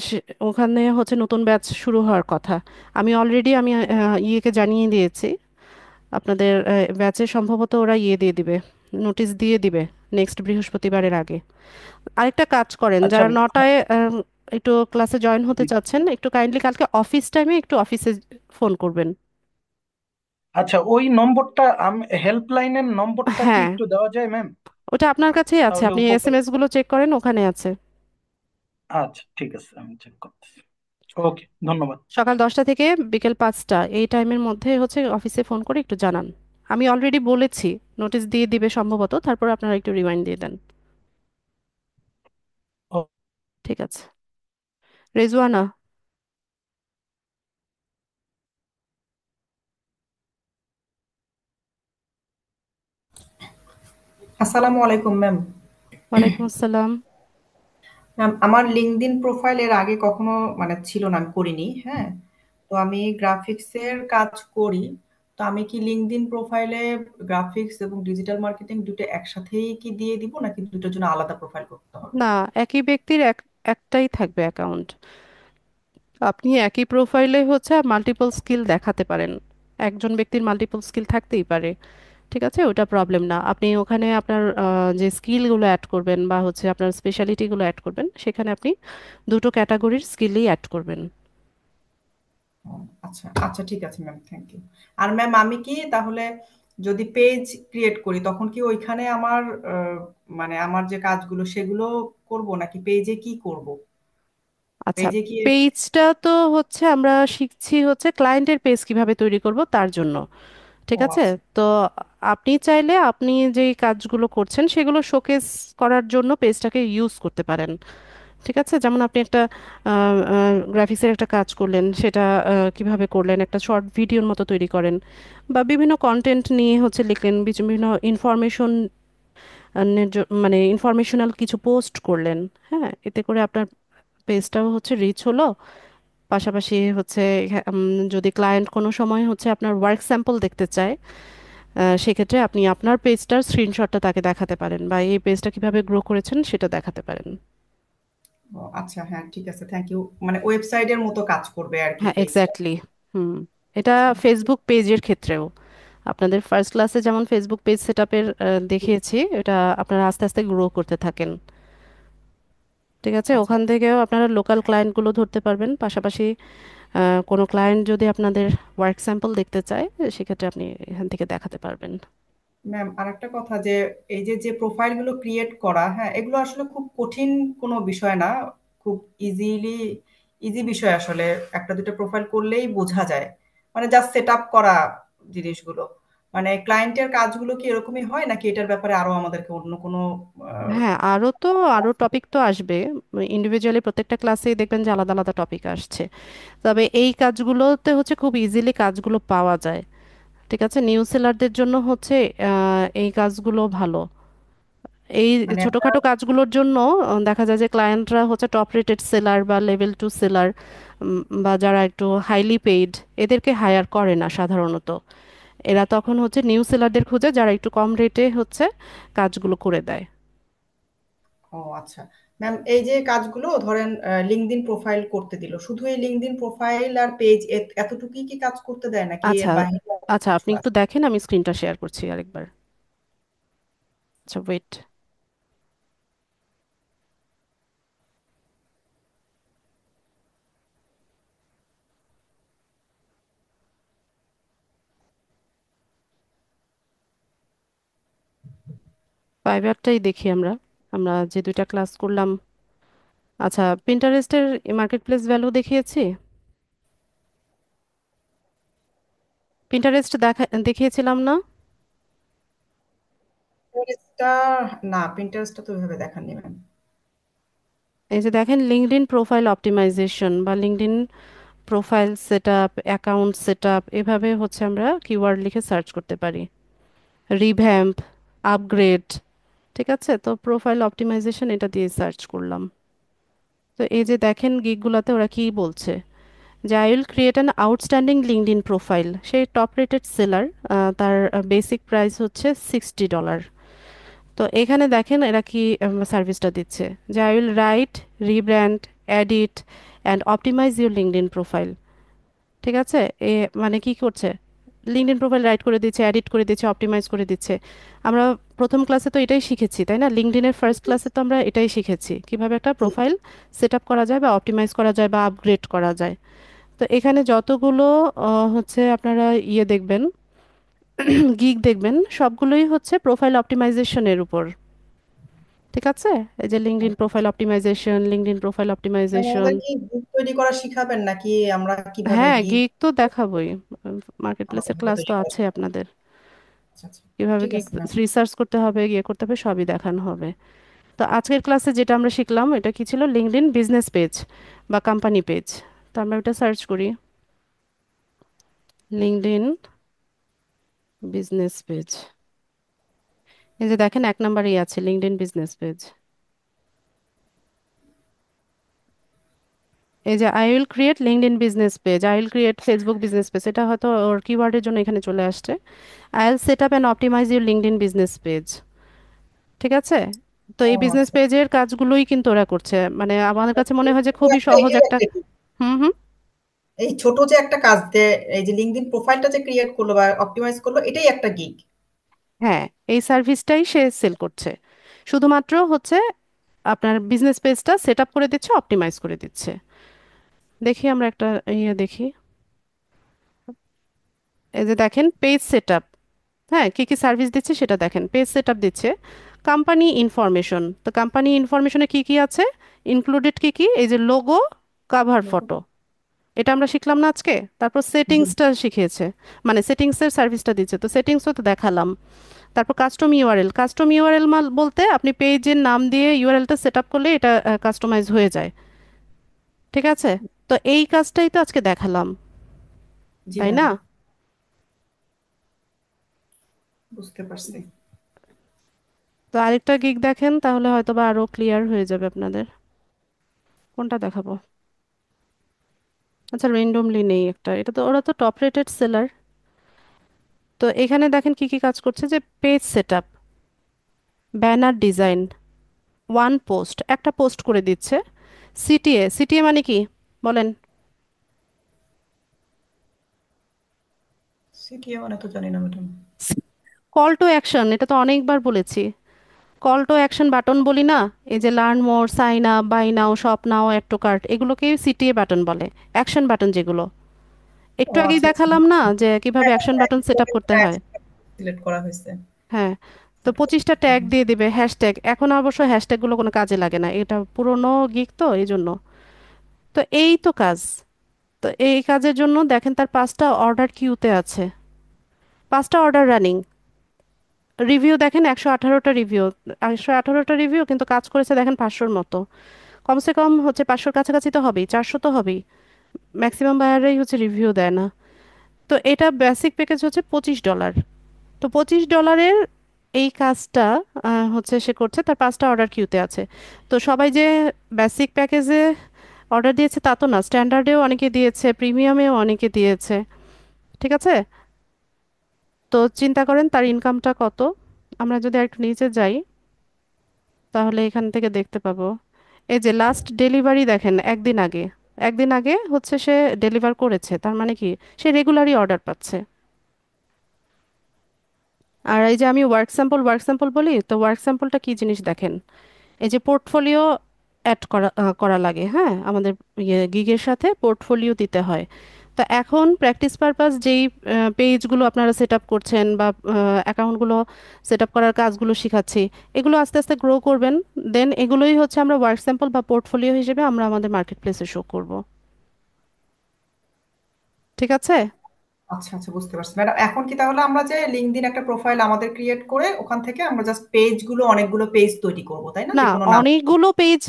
জি। ওখানে হচ্ছে নতুন ব্যাচ শুরু হওয়ার কথা। আমি অলরেডি ইয়েকে জানিয়ে দিয়েছি। আপনাদের ব্যাচে সম্ভবত ওরা ইয়ে দিয়ে দিবে, নোটিশ দিয়ে দিবে নেক্সট বৃহস্পতিবারের আগে। আরেকটা কাজ করেন, আচ্ছা। যারা 9টায় একটু ক্লাসে জয়েন হতে জি। চাচ্ছেন একটু কাইন্ডলি কালকে অফিস টাইমে একটু অফিসে ফোন করবেন। আচ্ছা, ওই নম্বরটা, হেল্পলাইনের নম্বরটা কি হ্যাঁ, একটু দেওয়া যায় ম্যাম? ওটা আপনার কাছেই আছে, তাহলে আপনি উপকার। এসএমএস গুলো চেক করেন, ওখানে আছে। আচ্ছা, ঠিক আছে, আমি চেক করতেছি। ওকে, ধন্যবাদ। সকাল 10টা থেকে বিকেল 5টা এই টাইমের মধ্যে হচ্ছে অফিসে ফোন করে একটু জানান। আমি অলরেডি বলেছি, নোটিশ দিয়ে দিবে সম্ভবত, তারপর আপনারা একটু রিমাইন্ড দিয়ে দেন। ও- ঠিক আছে। রেজওয়ানা। আসসালামু আলাইকুম ম্যাম। ওয়ালাইকুম আসসালাম। ম্যাম, আমার লিঙ্কডইন প্রোফাইল এর আগে কখনো মানে ছিল না, আমি করিনি। হ্যাঁ, তো আমি গ্রাফিক্সের কাজ করি। তো আমি কি লিঙ্কডইন প্রোফাইলে গ্রাফিক্স এবং ডিজিটাল মার্কেটিং দুটো একসাথেই কি দিয়ে দিব, নাকি দুটোর জন্য আলাদা প্রোফাইল করতে হবে? না, একই ব্যক্তির একটাই থাকবে অ্যাকাউন্ট। আপনি একই প্রোফাইলে হচ্ছে মাল্টিপল স্কিল দেখাতে পারেন, একজন ব্যক্তির মাল্টিপল স্কিল থাকতেই পারে। ঠিক আছে, ওটা প্রবলেম না। আপনি ওখানে আপনার যে স্কিলগুলো অ্যাড করবেন বা হচ্ছে আপনার স্পেশালিটিগুলো অ্যাড করবেন, সেখানে আপনি দুটো ক্যাটাগরির স্কিলই অ্যাড করবেন। ও, আচ্ছা আচ্ছা, ঠিক আছে ম্যাম, থ্যাংক ইউ। আর ম্যাম আমি কি তাহলে যদি পেজ ক্রিয়েট করি তখন কি ওইখানে আমার মানে আমার যে কাজগুলো সেগুলো করব নাকি পেজে কি করব? আচ্ছা, পেজে কি পেজটা তো হচ্ছে আমরা শিখছি হচ্ছে ক্লায়েন্টের পেজ কিভাবে তৈরি করব তার জন্য। ঠিক ও আছে। আচ্ছা। তো আপনি চাইলে আপনি যেই কাজগুলো করছেন সেগুলো শোকেস করার জন্য পেজটাকে ইউজ করতে পারেন। ঠিক আছে, যেমন আপনি একটা গ্রাফিক্সের একটা কাজ করলেন, সেটা কিভাবে করলেন, একটা শর্ট ভিডিওর মতো তৈরি করেন, বা বিভিন্ন কন্টেন্ট নিয়ে হচ্ছে লিখলেন, বিভিন্ন ইনফরমেশন মানে ইনফরমেশনাল কিছু পোস্ট করলেন। হ্যাঁ, এতে করে আপনার পেজটাও হচ্ছে রিচ হলো। পাশাপাশি হচ্ছে যদি ক্লায়েন্ট কোনো সময় হচ্ছে আপনার ওয়ার্ক স্যাম্পল দেখতে চায়, সেক্ষেত্রে আপনি আপনার পেজটার স্ক্রিনশটটা তাকে দেখাতে পারেন, বা এই পেজটা কিভাবে গ্রো করেছেন সেটা দেখাতে পারেন। ও আচ্ছা, হ্যাঁ ঠিক আছে, থ্যাংক ইউ। মানে ওয়েবসাইটের মতো কাজ করবে আর কি হ্যাঁ, পেজটা। এক্স্যাক্টলি। হুম। এটা আচ্ছা। ফেসবুক পেজের ক্ষেত্রেও আপনাদের ফার্স্ট ক্লাসে যেমন ফেসবুক পেজ সেটআপের দেখিয়েছি, এটা আপনারা আস্তে আস্তে গ্রো করতে থাকেন। ঠিক আছে, আচ্ছা ওখান থেকেও আপনারা লোকাল ক্লায়েন্টগুলো ধরতে পারবেন। পাশাপাশি কোনো ক্লায়েন্ট যদি আপনাদের ওয়ার্ক স্যাম্পল দেখতে চায়, সেক্ষেত্রে আপনি এখান থেকে দেখাতে পারবেন। ম্যাম, আরেকটা কথা যে এই যে যে প্রোফাইলগুলো ক্রিয়েট করা, হ্যাঁ এগুলো আসলে খুব কঠিন কোনো বিষয় না। খুব ইজি বিষয় আসলে। একটা দুটো প্রোফাইল করলেই বোঝা যায়। মানে জাস্ট সেট আপ করা জিনিসগুলো। মানে ক্লায়েন্টের কাজগুলো কি এরকমই হয় নাকি এটার ব্যাপারে আরো আমাদেরকে অন্য কোনো আহ, হ্যাঁ, আরো টপিক তো আসবে। ইন্ডিভিজুয়ালি প্রত্যেকটা ক্লাসেই দেখবেন যে আলাদা আলাদা টপিক আসছে। তবে এই কাজগুলোতে হচ্ছে খুব ইজিলি কাজগুলো পাওয়া যায়। ঠিক আছে, নিউ সেলারদের জন্য হচ্ছে এই কাজগুলো ভালো। এই মানে একটা ছোটখাটো কাজগুলোর জন্য দেখা যায় যে ক্লায়েন্টরা হচ্ছে টপ রেটেড সেলার বা লেভেল টু সেলার, বা যারা একটু হাইলি পেইড, এদেরকে হায়ার করে না সাধারণত। এরা তখন হচ্ছে নিউ সেলারদের খুঁজে যারা একটু কম রেটে হচ্ছে কাজগুলো করে দেয়। ও আচ্ছা। ম্যাম, এই যে কাজগুলো ধরেন লিঙ্কডইন প্রোফাইল করতে দিল, শুধু এই লিঙ্কডইন প্রোফাইল আর পেজ এতটুকুই কি কাজ করতে দেয় নাকি আচ্ছা, এর বাইরে আরো আচ্ছা, কিছু আপনি একটু আছে? দেখেন, আমি স্ক্রিনটা শেয়ার করছি আরেকবার। আচ্ছা, ওয়েট। ফাইবারটাই দেখি আমরা, আমরা যে দুইটা ক্লাস করলাম। আচ্ছা, পিন্টারেস্টের মার্কেট প্লেস ভ্যালু দেখিয়েছি। পিন্টারেস্ট দেখিয়েছিলাম না? পিন্টারেস্টটা না, পিন্টারেস্টটা তো ওইভাবে দেখাননি ম্যাম। এই যে দেখেন, লিঙ্কডইন প্রোফাইল অপটিমাইজেশন বা LinkedIn profile setup, account setup, এভাবে হচ্ছে আমরা কিওয়ার্ড লিখে সার্চ করতে পারি। Revamp, upgrade. ঠিক আছে, তো প্রোফাইল অপটিমাইজেশন এটা দিয়ে সার্চ করলাম। তো এই যে দেখেন গিগগুলোতে ওরা কি বলছে, যে I will create an outstanding LinkedIn profile. সেই টপ রেটেড সেলার, তার বেসিক প্রাইস হচ্ছে $60। তো এখানে দেখেন এরা কি সার্ভিসটা দিচ্ছে, যে I will write, rebrand, edit and optimize your LinkedIn profile. ঠিক আছে, এ মানে কি করছে, লিঙ্কডইন প্রোফাইল রাইট করে দিচ্ছে, এডিট করে দিচ্ছে, অপটিমাইজ করে দিচ্ছে। আমরা প্রথম ক্লাসে তো এটাই শিখেছি, তাই না? লিঙ্কডইনের ফার্স্ট ক্লাসে তো আমরা এটাই শিখেছি, কিভাবে একটা প্রোফাইল সেট আপ করা যায় বা অপটিমাইজ করা যায় বা আপগ্রেড করা যায়। তো এখানে যতগুলো হচ্ছে আপনারা দেখবেন, গিগ দেখবেন, সবগুলোই হচ্ছে প্রোফাইল অপটিমাইজেশনের উপর। ঠিক আছে, এই যে LinkedIn profile optimization, LinkedIn profile ma'am, optimization. আমাদের কি গ্রুপ তৈরি করা শিখাবেন নাকি আমরা কিভাবে হ্যাঁ, গিগ গিগ তো দেখাবোই। মার্কেট প্লেসের আমাদেরকে ক্লাস তো তো আছে সরাসরি? আপনাদের। আচ্ছা আচ্ছা, কিভাবে ঠিক গিগ আছে ম্যাম। রিসার্চ করতে হবে, করতে হবে, সবই দেখানো হবে। তো আজকের ক্লাসে যেটা আমরা শিখলাম, এটা কি ছিল, লিঙ্কডইন বিজনেস পেজ বা কোম্পানি পেজ। তো আমরা এটা সার্চ করি, লিঙ্কডইন বিজনেস পেজ। এই যে দেখেন, এক নাম্বারেই আছে লিঙ্কডইন বিজনেস পেজ। এই যে I will create LinkedIn business page, I will create Facebook business page, এটা হয়তো ওর কিওয়ার্ডের জন্য এখানে চলে আসছে। I will set up and optimize your LinkedIn business page. ঠিক আছে, তো ও এই বিজনেস আচ্ছা। পেজের কাজগুলোই কিন্তু ওরা করছে, মানে আমাদের কাছে মনে হয় যে এটা খুবই একটা সহজ এটাও একটা। একটা gig। হুম, হুম। এই ছোট যে একটা কাজ যে এই যে লিঙ্কডইন প্রোফাইলটা যে ক্রিয়েট করলো বা অপটিমাইজ করলো এটাই একটা গিগ। হ্যাঁ, এই সার্ভিসটাই সে সেল করছে। শুধুমাত্র হচ্ছে আপনার বিজনেস পেজটা সেট আপ করে দিচ্ছে, অপটিমাইজ করে দিচ্ছে। দেখি আমরা একটা দেখি। এই যে দেখেন পেজ সেট আপ, হ্যাঁ কি কি সার্ভিস দিচ্ছে সেটা দেখেন। পেজ সেট আপ দিচ্ছে, কোম্পানি ইনফরমেশন। তো কোম্পানি ইনফরমেশনে কি কি আছে, ইনক্লুডেড কি কি, এই যে লোগো, কাভার ফটো, এটা আমরা শিখলাম না আজকে। তারপর জি। সেটিংসটা শিখিয়েছে, মানে সেটিংসের সার্ভিসটা দিচ্ছে, তো সেটিংসও তো দেখালাম। তারপর কাস্টম ইউআরএল, কাস্টম ইউআরএল মাল বলতে আপনি পেজের নাম দিয়ে ইউআরএলটা সেট আপ করলে এটা কাস্টমাইজ হয়ে যায়। ঠিক আছে, তো এই কাজটাই তো আজকে দেখালাম, জি তাই ম্যাম, না? বুঝতে পারছি। তো আরেকটা গিগ দেখেন, তাহলে হয়তো বা আরো ক্লিয়ার হয়ে যাবে আপনাদের। কোনটা দেখাবো? আচ্ছা, র্যান্ডমলি নেই একটা, এটা তো ওরা তো টপ রেটেড সেলার। তো এখানে দেখেন কি কি কাজ করছে, যে page setup, banner design, one post, একটা পোস্ট করে দিচ্ছে। সিটিএ, সিটিএ মানে কি বলেন? সিটিএ মানে তো জানি না ম্যাডাম। কল টু অ্যাকশন, এটা তো অনেকবার বলেছি। কল টু অ্যাকশন বাটন বলি না, এই যে learn more, sign up, buy now, shop now, add to cart, এগুলোকেই সিটিএ বাটন বলে। অ্যাকশন বাটন যেগুলো, ও একটু আগেই আচ্ছা আচ্ছা। দেখালাম না যে কিভাবে হ্যাঁ, অ্যাকশন বাটন সেট আপ করতে হ্যাঁ, হয়। সিলেক্ট করা হয়েছে। হ্যাঁ, তো সেট করতে 25টা ট্যাগ দিয়ে দিবে, হ্যাশট্যাগ। এখন অবশ্য হ্যাশট্যাগুলো কোনো কাজে লাগে না, এটা পুরোনো গিক তো এই জন্য। তো এই তো কাজ। তো এই কাজের জন্য দেখেন তার 5টা অর্ডার কিউতে আছে, 5টা অর্ডার রানিং। রিভিউ দেখেন 118টা রিভিউ, 118টা রিভিউ, কিন্তু কাজ করেছে দেখেন 500-র মতো। কমসে কম হচ্ছে 500-র কাছাকাছি তো হবেই, 400 তো হবেই। ম্যাক্সিমাম বায়াররাই হচ্ছে রিভিউ দেয় না। তো এটা বেসিক প্যাকেজ হচ্ছে $25। তো $25 এই কাজটা হচ্ছে সে করছে, তার 5টা অর্ডার কিউতে আছে। তো সবাই যে বেসিক প্যাকেজে অর্ডার দিয়েছে তা তো না, স্ট্যান্ডার্ডেও অনেকে দিয়েছে, প্রিমিয়ামেও অনেকে দিয়েছে। ঠিক আছে, তো চিন্তা করেন তার ইনকামটা কত। আমরা যদি একটু নিচে যাই, তাহলে এখান থেকে দেখতে পাবো। এই যে লাস্ট ডেলিভারি দেখেন, একদিন আগে, একদিন আগে হচ্ছে সে ডেলিভার করেছে, তার মানে কি সে রেগুলারই অর্ডার পাচ্ছে। আর এই যে আমি ওয়ার্ক স্যাম্পল, ওয়ার্ক স্যাম্পল বলি, তো ওয়ার্ক স্যাম্পলটা কি জিনিস দেখেন। এই যে পোর্টফোলিও অ্যাড করা লাগে, হ্যাঁ আমাদের গিগের সাথে পোর্টফোলিও দিতে হয়। তো এখন প্র্যাকটিস পারপাস যেই পেজগুলো আপনারা সেট আপ করছেন বা অ্যাকাউন্টগুলো সেট আপ করার কাজগুলো শিখাচ্ছি, এগুলো আস্তে আস্তে গ্রো করবেন। দেন এগুলোই হচ্ছে আমরা ওয়ার্ক স্যাম্পল বা পোর্টফোলিও হিসেবে আমরা আমাদের মার্কেট প্লেসে শো করব। ঠিক আছে। আচ্ছা আচ্ছা, বুঝতে পারছি ম্যাডাম। এখন কি তাহলে আমরা যে লিঙ্কডইন একটা প্রোফাইল আমাদের ক্রিয়েট করে ওখান থেকে আমরা জাস্ট পেজগুলো অনেকগুলো পেজ তৈরি করব, তাই না? না, যে কোনো নাম। অনেকগুলো পেজ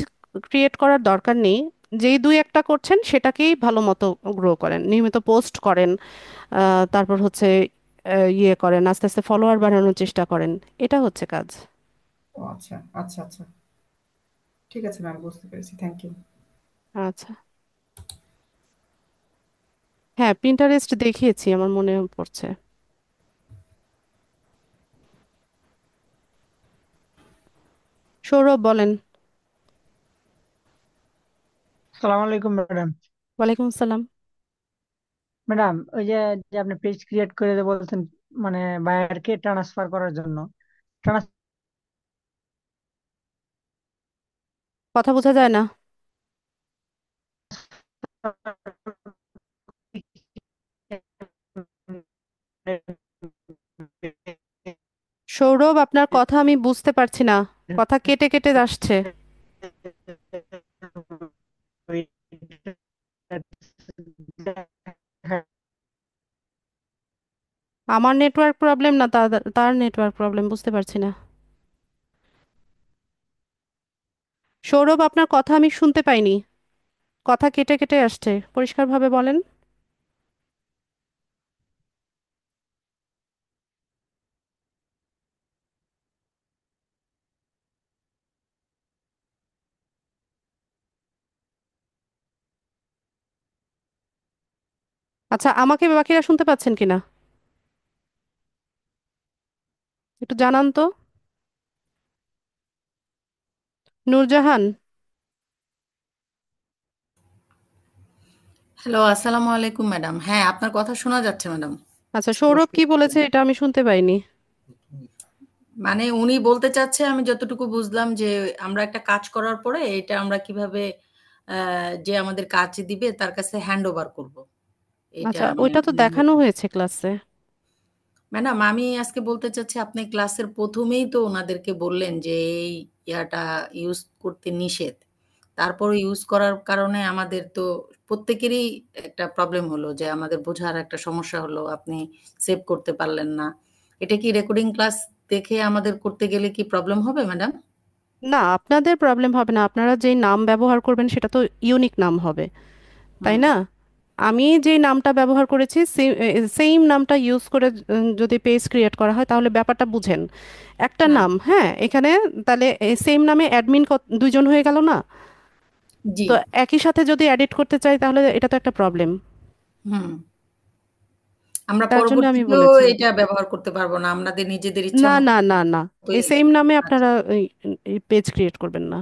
ক্রিয়েট করার দরকার নেই। যেই দুই একটা করছেন সেটাকেই ভালো মতো গ্রো করেন, নিয়মিত পোস্ট করেন, তারপর হচ্ছে করেন, আস্তে আস্তে ফলোয়ার বাড়ানোর চেষ্টা করেন। এটা হচ্ছে কাজ। ও আচ্ছা আচ্ছা আচ্ছা, ঠিক আছে ম্যাম, বুঝতে পেরেছি, থ্যাংক ইউ। আচ্ছা, হ্যাঁ পিন্টারেস্ট দেখিয়েছি আমার মনে পড়ছে। সৌরভ বলেন। সালাম আলাইকুম ম্যাডাম। ওয়ালাইকুম আসসালাম। ম্যাডাম, ওই যে যে আপনি পেজ ক্রিয়েট করে যে বলছেন, মানে বায়ারকে ট্রান্সফার করার জন্য কথা বোঝা যায় না। সৌরভ, আপনার কথা আমি বুঝতে পারছি না, কথা কেটে কেটে আসছে। আমার নেটওয়ার্ক প্রবলেম না তার, তার নেটওয়ার্ক প্রবলেম, বুঝতে পারছি না। সৌরভ, আপনার কথা আমি শুনতে পাইনি, কথা কেটে কেটে আসছে, পরিষ্কারভাবে বলেন। আচ্ছা, আমাকে বাকিরা শুনতে পাচ্ছেন কিনা একটু জানান তো। নূরজাহান। হ্যালো, আসসালামু আলাইকুম ম্যাডাম। হ্যাঁ, আপনার কথা শোনা যাচ্ছে ম্যাডাম। আচ্ছা, সৌরভ স্পষ্ট। কি বলেছে এটা আমি শুনতে পাইনি। মানে উনি বলতে চাচ্ছে, আমি যতটুকু বুঝলাম যে আমরা একটা কাজ করার পরে এটা আমরা কিভাবে যে আমাদের কাজ দিবে তার কাছে হ্যান্ড ওভার করবো, এটা আচ্ছা, মানে ওইটা তো উনি দেখানো বলতে। হয়েছে ক্লাসে। ম্যাডাম, আমি আজকে বলতে চাচ্ছি, আপনি ক্লাসের প্রথমেই তো ওনাদেরকে বললেন যে এই ইয়াটা ইউজ করতে নিষেধ। তারপর ইউজ করার কারণে আমাদের তো প্রত্যেকেরই একটা প্রবলেম হলো, যে আমাদের বোঝার একটা সমস্যা হলো, আপনি সেভ করতে পারলেন না। এটা কি রেকর্ডিং ক্লাস দেখে আমাদের করতে গেলে কি প্রবলেম হবে ম্যাডাম? না, আপনাদের প্রবলেম হবে না, আপনারা যেই নাম ব্যবহার করবেন সেটা তো ইউনিক নাম হবে, তাই হুম। না? আমি যেই নামটা ব্যবহার করেছি সেম নামটা ইউজ করে যদি পেজ ক্রিয়েট করা হয় তাহলে ব্যাপারটা বুঝেন। একটা হ্যাঁ। নাম, হ্যাঁ, এখানে তাহলে সেম নামে অ্যাডমিন দুইজন হয়ে গেল না? জি। তো একই সাথে যদি এডিট করতে চাই তাহলে এটা তো একটা প্রবলেম। হুম। আমরা তার জন্য আমি পরবর্তীতেও বলেছি, এটা ব্যবহার করতে পারবো না, আমাদের নিজেদের ইচ্ছা না মতো না না না, এই হয়ে সেম যাবে। নামে আচ্ছা। আপনারা পেজ ক্রিয়েট করবেন না।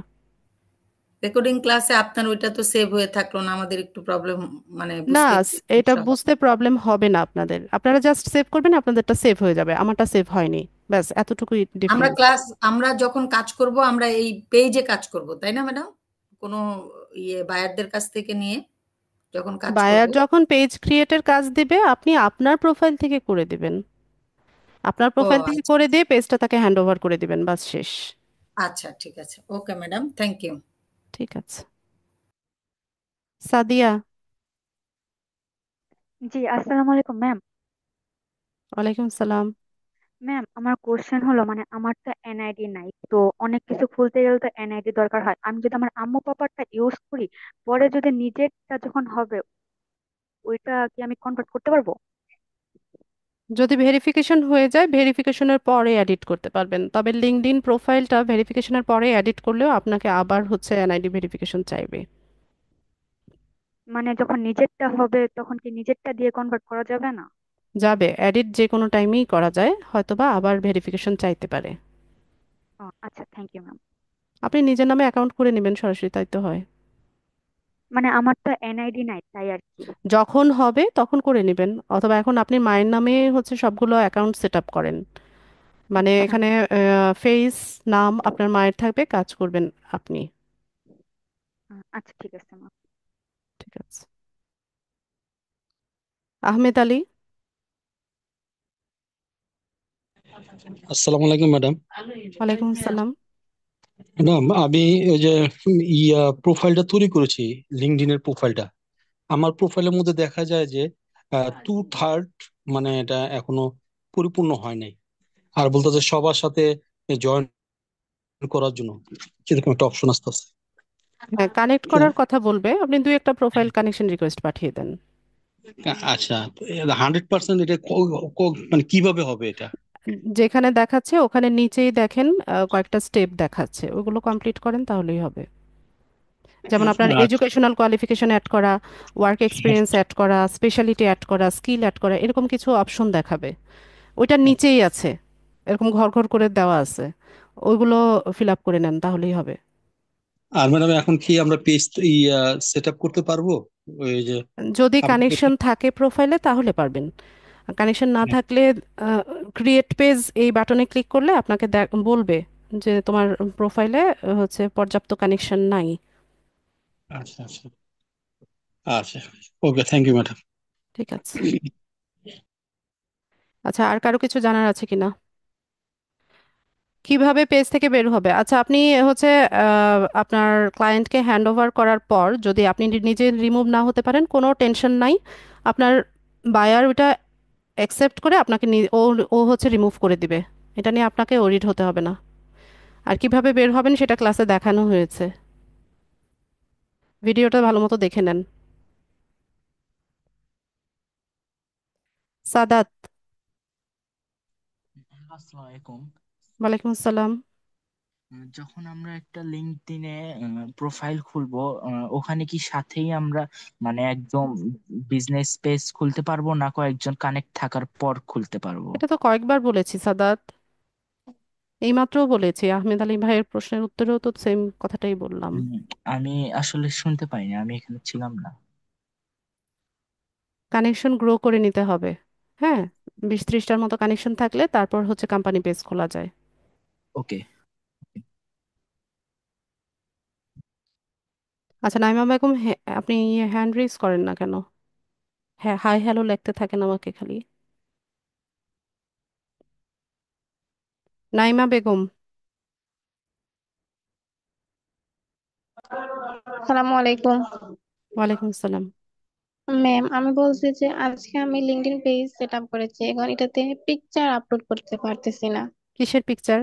রেকর্ডিং ক্লাসে আপনার ওইটা তো সেভ হয়ে থাকলো না, আমাদের একটু প্রবলেম, মানে না, বুঝতে একটু এটা সমস্যা হবে। বুঝতে প্রবলেম হবে না আপনাদের, আপনারা জাস্ট সেভ করবেন, আপনাদেরটা সেভ হয়ে যাবে, আমারটা সেভ হয়নি, ব্যাস এতটুকুই আমরা ডিফারেন্স। ক্লাস, আমরা যখন কাজ করব আমরা এই পেজে কাজ করব, তাই না ম্যাডাম? কোনো বায়ারদের কাছ থেকে নিয়ে যখন কাজ করব। বায়ার যখন পেজ ক্রিয়েটের কাজ দিবে আপনি আপনার প্রোফাইল থেকে করে দিবেন, আপনার ও প্রোফাইল থেকে আচ্ছা। করে দিয়ে পেজটা তাকে হ্যান্ড ওভার করে দিবেন, বাস শেষ। আচ্ছা, ঠিক আছে, ওকে ম্যাডাম, থ্যাংক ইউ। ঠিক আছে। সাদিয়া। জি, আসসালামু আলাইকুম ম্যাম। ওয়ালাইকুম সালাম। ম্যাম, আমার কোশ্চেন হলো, মানে আমার তো এনআইডি নাই, তো অনেক কিছু খুলতে গেলে তো এনআইডি দরকার হয়। আমি যদি আমার আম্মু পাপারটা ইউজ করি, পরে যদি নিজেরটা যখন হবে, ওইটা কি আমি কনভার্ট করতে পারবো? যদি ভেরিফিকেশন হয়ে যায় ভেরিফিকেশনের পরে এডিট করতে পারবেন, তবে লিঙ্কডইন প্রোফাইলটা ভেরিফিকেশনের পরে এডিট করলেও আপনাকে আবার হচ্ছে এনআইডি ভেরিফিকেশন চাইবে। মানে যখন নিজেরটা হবে তখন কি নিজেরটা দিয়ে কনভার্ট করা যাবে না? যাবে, এডিট যে কোনো টাইমেই করা যায়, হয়তোবা আবার ভেরিফিকেশন চাইতে পারে। ও আচ্ছা, থ্যাংক ইউ ম্যাম। আপনি নিজের নামে অ্যাকাউন্ট করে নেবেন সরাসরি, তাই তো হয়। মানে আমার তো এনআইডি নাই, তাই আর কি। যখন হবে তখন করে নেবেন, অথবা এখন আপনি মায়ের নামে হচ্ছে সবগুলো অ্যাকাউন্ট সেট আপ করেন, মানে আচ্ছা। এখানে ফেস, নাম আপনার মায়ের থাকবে, কাজ করবেন আপনি। আচ্ছা, ঠিক আছে ম্যাম। ঠিক আছে। আহমেদ আলী। আসসালামু আলাইকুম ম্যাডাম। ওয়ালাইকুম আসসালাম। ম্যাডাম, আমি ওই যে প্রোফাইলটা তৈরি করেছি, লিঙ্কডইনের প্রোফাইলটা। আমার প্রোফাইলের মধ্যে দেখা যায় যে 2/3 মানে এটা এখনো পরিপূর্ণ হয় নাই। আর বলতে যে সবার সাথে জয়েন করার জন্য এরকম একটা অপশন আসতেছে। হ্যাঁ, কানেক্ট করার কথা বলবে, আপনি দুই একটা প্রোফাইল কানেকশন রিকোয়েস্ট পাঠিয়ে দেন। আচ্ছা, 100% এটা মানে কিভাবে হবে এটা? যেখানে দেখাচ্ছে ওখানে নিচেই দেখেন কয়েকটা স্টেপ দেখাচ্ছে, ওগুলো কমপ্লিট করেন তাহলেই হবে। যেমন আপনার আচ্ছা। এডুকেশনাল কোয়ালিফিকেশন অ্যাড করা, ওয়ার্ক এক্সপিরিয়েন্স অ্যাড করা, স্পেশালিটি অ্যাড করা, স্কিল অ্যাড করা, এরকম কিছু অপশন দেখাবে, ওইটার নিচেই আছে, এরকম ঘর ঘর করে দেওয়া আছে, ওইগুলো ফিল আপ করে নেন তাহলেই হবে। আর ম্যাডাম, এখন কি আমরা পেজ সেট আপ করতে পারবো? ওই যে যদি আপডেট। কানেকশন থাকে প্রোফাইলে তাহলে পারবেন, কানেকশন না থাকলে ক্রিয়েট পেজ এই বাটনে ক্লিক করলে আপনাকে বলবে যে তোমার প্রোফাইলে হচ্ছে পর্যাপ্ত কানেকশন নাই। আচ্ছা আচ্ছা। আচ্ছা, ওকে, থ্যাংক ইউ ম্যাডাম। ঠিক আছে। আচ্ছা, আর কারো কিছু জানার আছে কিনা? কিভাবে পেজ থেকে বের হবে? আচ্ছা, আপনি হচ্ছে আপনার ক্লায়েন্টকে হ্যান্ড ওভার করার পর যদি আপনি নিজে রিমুভ না হতে পারেন কোনো টেনশন নাই, আপনার বায়ার ওটা অ্যাকসেপ্ট করে আপনাকে ও ও হচ্ছে রিমুভ করে দিবে, এটা নিয়ে আপনাকে ওরিড হতে হবে না। আর কিভাবে বের হবেন সেটা ক্লাসে দেখানো হয়েছে, ভিডিওটা ভালো মতো দেখে নেন। সাদাত। আসসালামু আলাইকুম। ওয়ালাইকুম আসসালাম। যখন আমরা একটা লিঙ্কডইনে প্রোফাইল খুলবো, ওখানে কি সাথেই আমরা মানে একদম বিজনেস পেজ খুলতে পারবো, না কয়েকজন কানেক্ট থাকার পর খুলতে পারবো? এটা তো কয়েকবার বলেছি সাদাত, এইমাত্র বলেছি, আহমেদ আলী ভাইয়ের প্রশ্নের উত্তরেও তো সেম কথাটাই বললাম। উম, আমি আসলে শুনতে পাইনি, আমি এখানে ছিলাম না। কানেকশন গ্রো করে নিতে হবে। হ্যাঁ, 20-30টার মতো কানেকশন থাকলে তারপর হচ্ছে কোম্পানি পেজ খোলা যায়। ওকে। আচ্ছা নাইমা বেগম, আপনি হ্যান্ড রেজ করেন না কেন? হ্যাঁ, হাই হ্যালো লিখতে থাকেন আমাকে খালি। নাইমা বেগম। আসসালামু আলাইকুম। ওয়ালাইকুম আসসালাম। ম্যাম, আমি বলছি যে আজকে আমি লিঙ্কডইন পেজ সেট আপ করেছি, এখন এটাতে পিকচার আপলোড করতে পারতেছি না। কিসের পিকচার?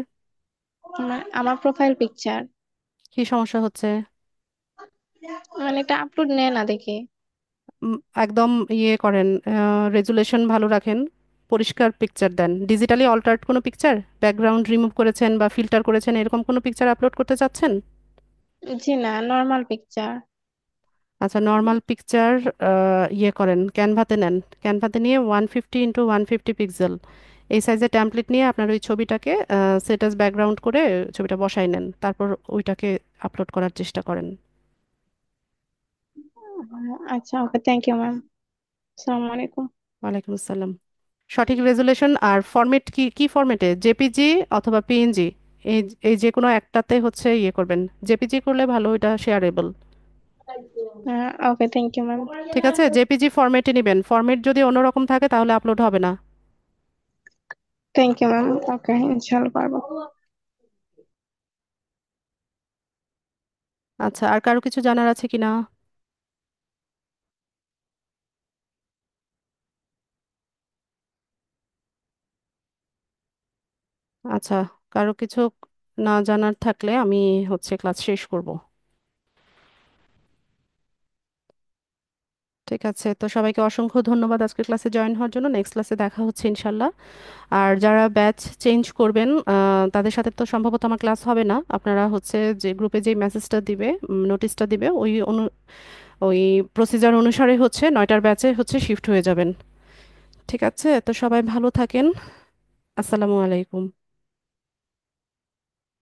আমার প্রোফাইল পিকচার, কি সমস্যা হচ্ছে? মানে এটা আপলোড নেয় না দেখে। একদম ইয়ে করেন, রেজুলেশন ভালো রাখেন, পরিষ্কার পিকচার দেন। ডিজিটালি অল্টার্ড কোনো পিকচার, ব্যাকগ্রাউন্ড রিমুভ করেছেন বা ফিল্টার করেছেন, এরকম কোনো পিকচার আপলোড করতে চাচ্ছেন? জি না, নর্মাল পিকচার। আচ্ছা, নর্মাল পিকচার ইয়ে করেন, ক্যানভাতে নেন। ক্যানভাতে নিয়ে 150x150 পিক্সেল এই সাইজের ট্যাম্পলেট নিয়ে আপনার ওই ছবিটাকে সেট অ্যাজ ব্যাকগ্রাউন্ড করে ছবিটা বসাই নেন, তারপর ওইটাকে আপলোড করার চেষ্টা করেন। আচ্ছা, ওকে, থ্যাংক ইউ ম্যাম। আসসালামু আলাইকুম। ওয়ালাইকুম আসসালাম। সঠিক রেজুলেশন আর ফরম্যাট, কি কি ফরম্যাটে, জেপিজি অথবা পিএনজি, এই এই যে কোনো একটাতে হচ্ছে ইয়ে করবেন। জেপিজি করলে ভালো, এটা shareable. Okay, thank you ma'am. ঠিক আছে, জেপিজি ফরম্যাটে নেবেন। ফরম্যাট যদি অন্যরকম থাকে তাহলে আপলোড হবে না। Thank you ma'am. ওকে, ইনশাআল্লাহ পারবো। আচ্ছা, আর কারো কিছু জানার আছে কিনা? আচ্ছা, কারো কিছু না জানার থাকলে আমি হচ্ছে ক্লাস শেষ করব। ঠিক আছে, তো সবাইকে অসংখ্য ধন্যবাদ আজকে ক্লাসে জয়েন হওয়ার জন্য। নেক্সট ক্লাসে দেখা হচ্ছে ইনশাল্লাহ। আর যারা ব্যাচ চেঞ্জ করবেন তাদের সাথে তো সম্ভবত আমার ক্লাস হবে না। আপনারা হচ্ছে যে গ্রুপে যে মেসেজটা দিবে, নোটিশটা দিবে, ওই প্রসিজার অনুসারে হচ্ছে 9টার ব্যাচে হচ্ছে শিফট হয়ে যাবেন। ঠিক আছে, তো সবাই ভালো থাকেন। আসসালামু আলাইকুম।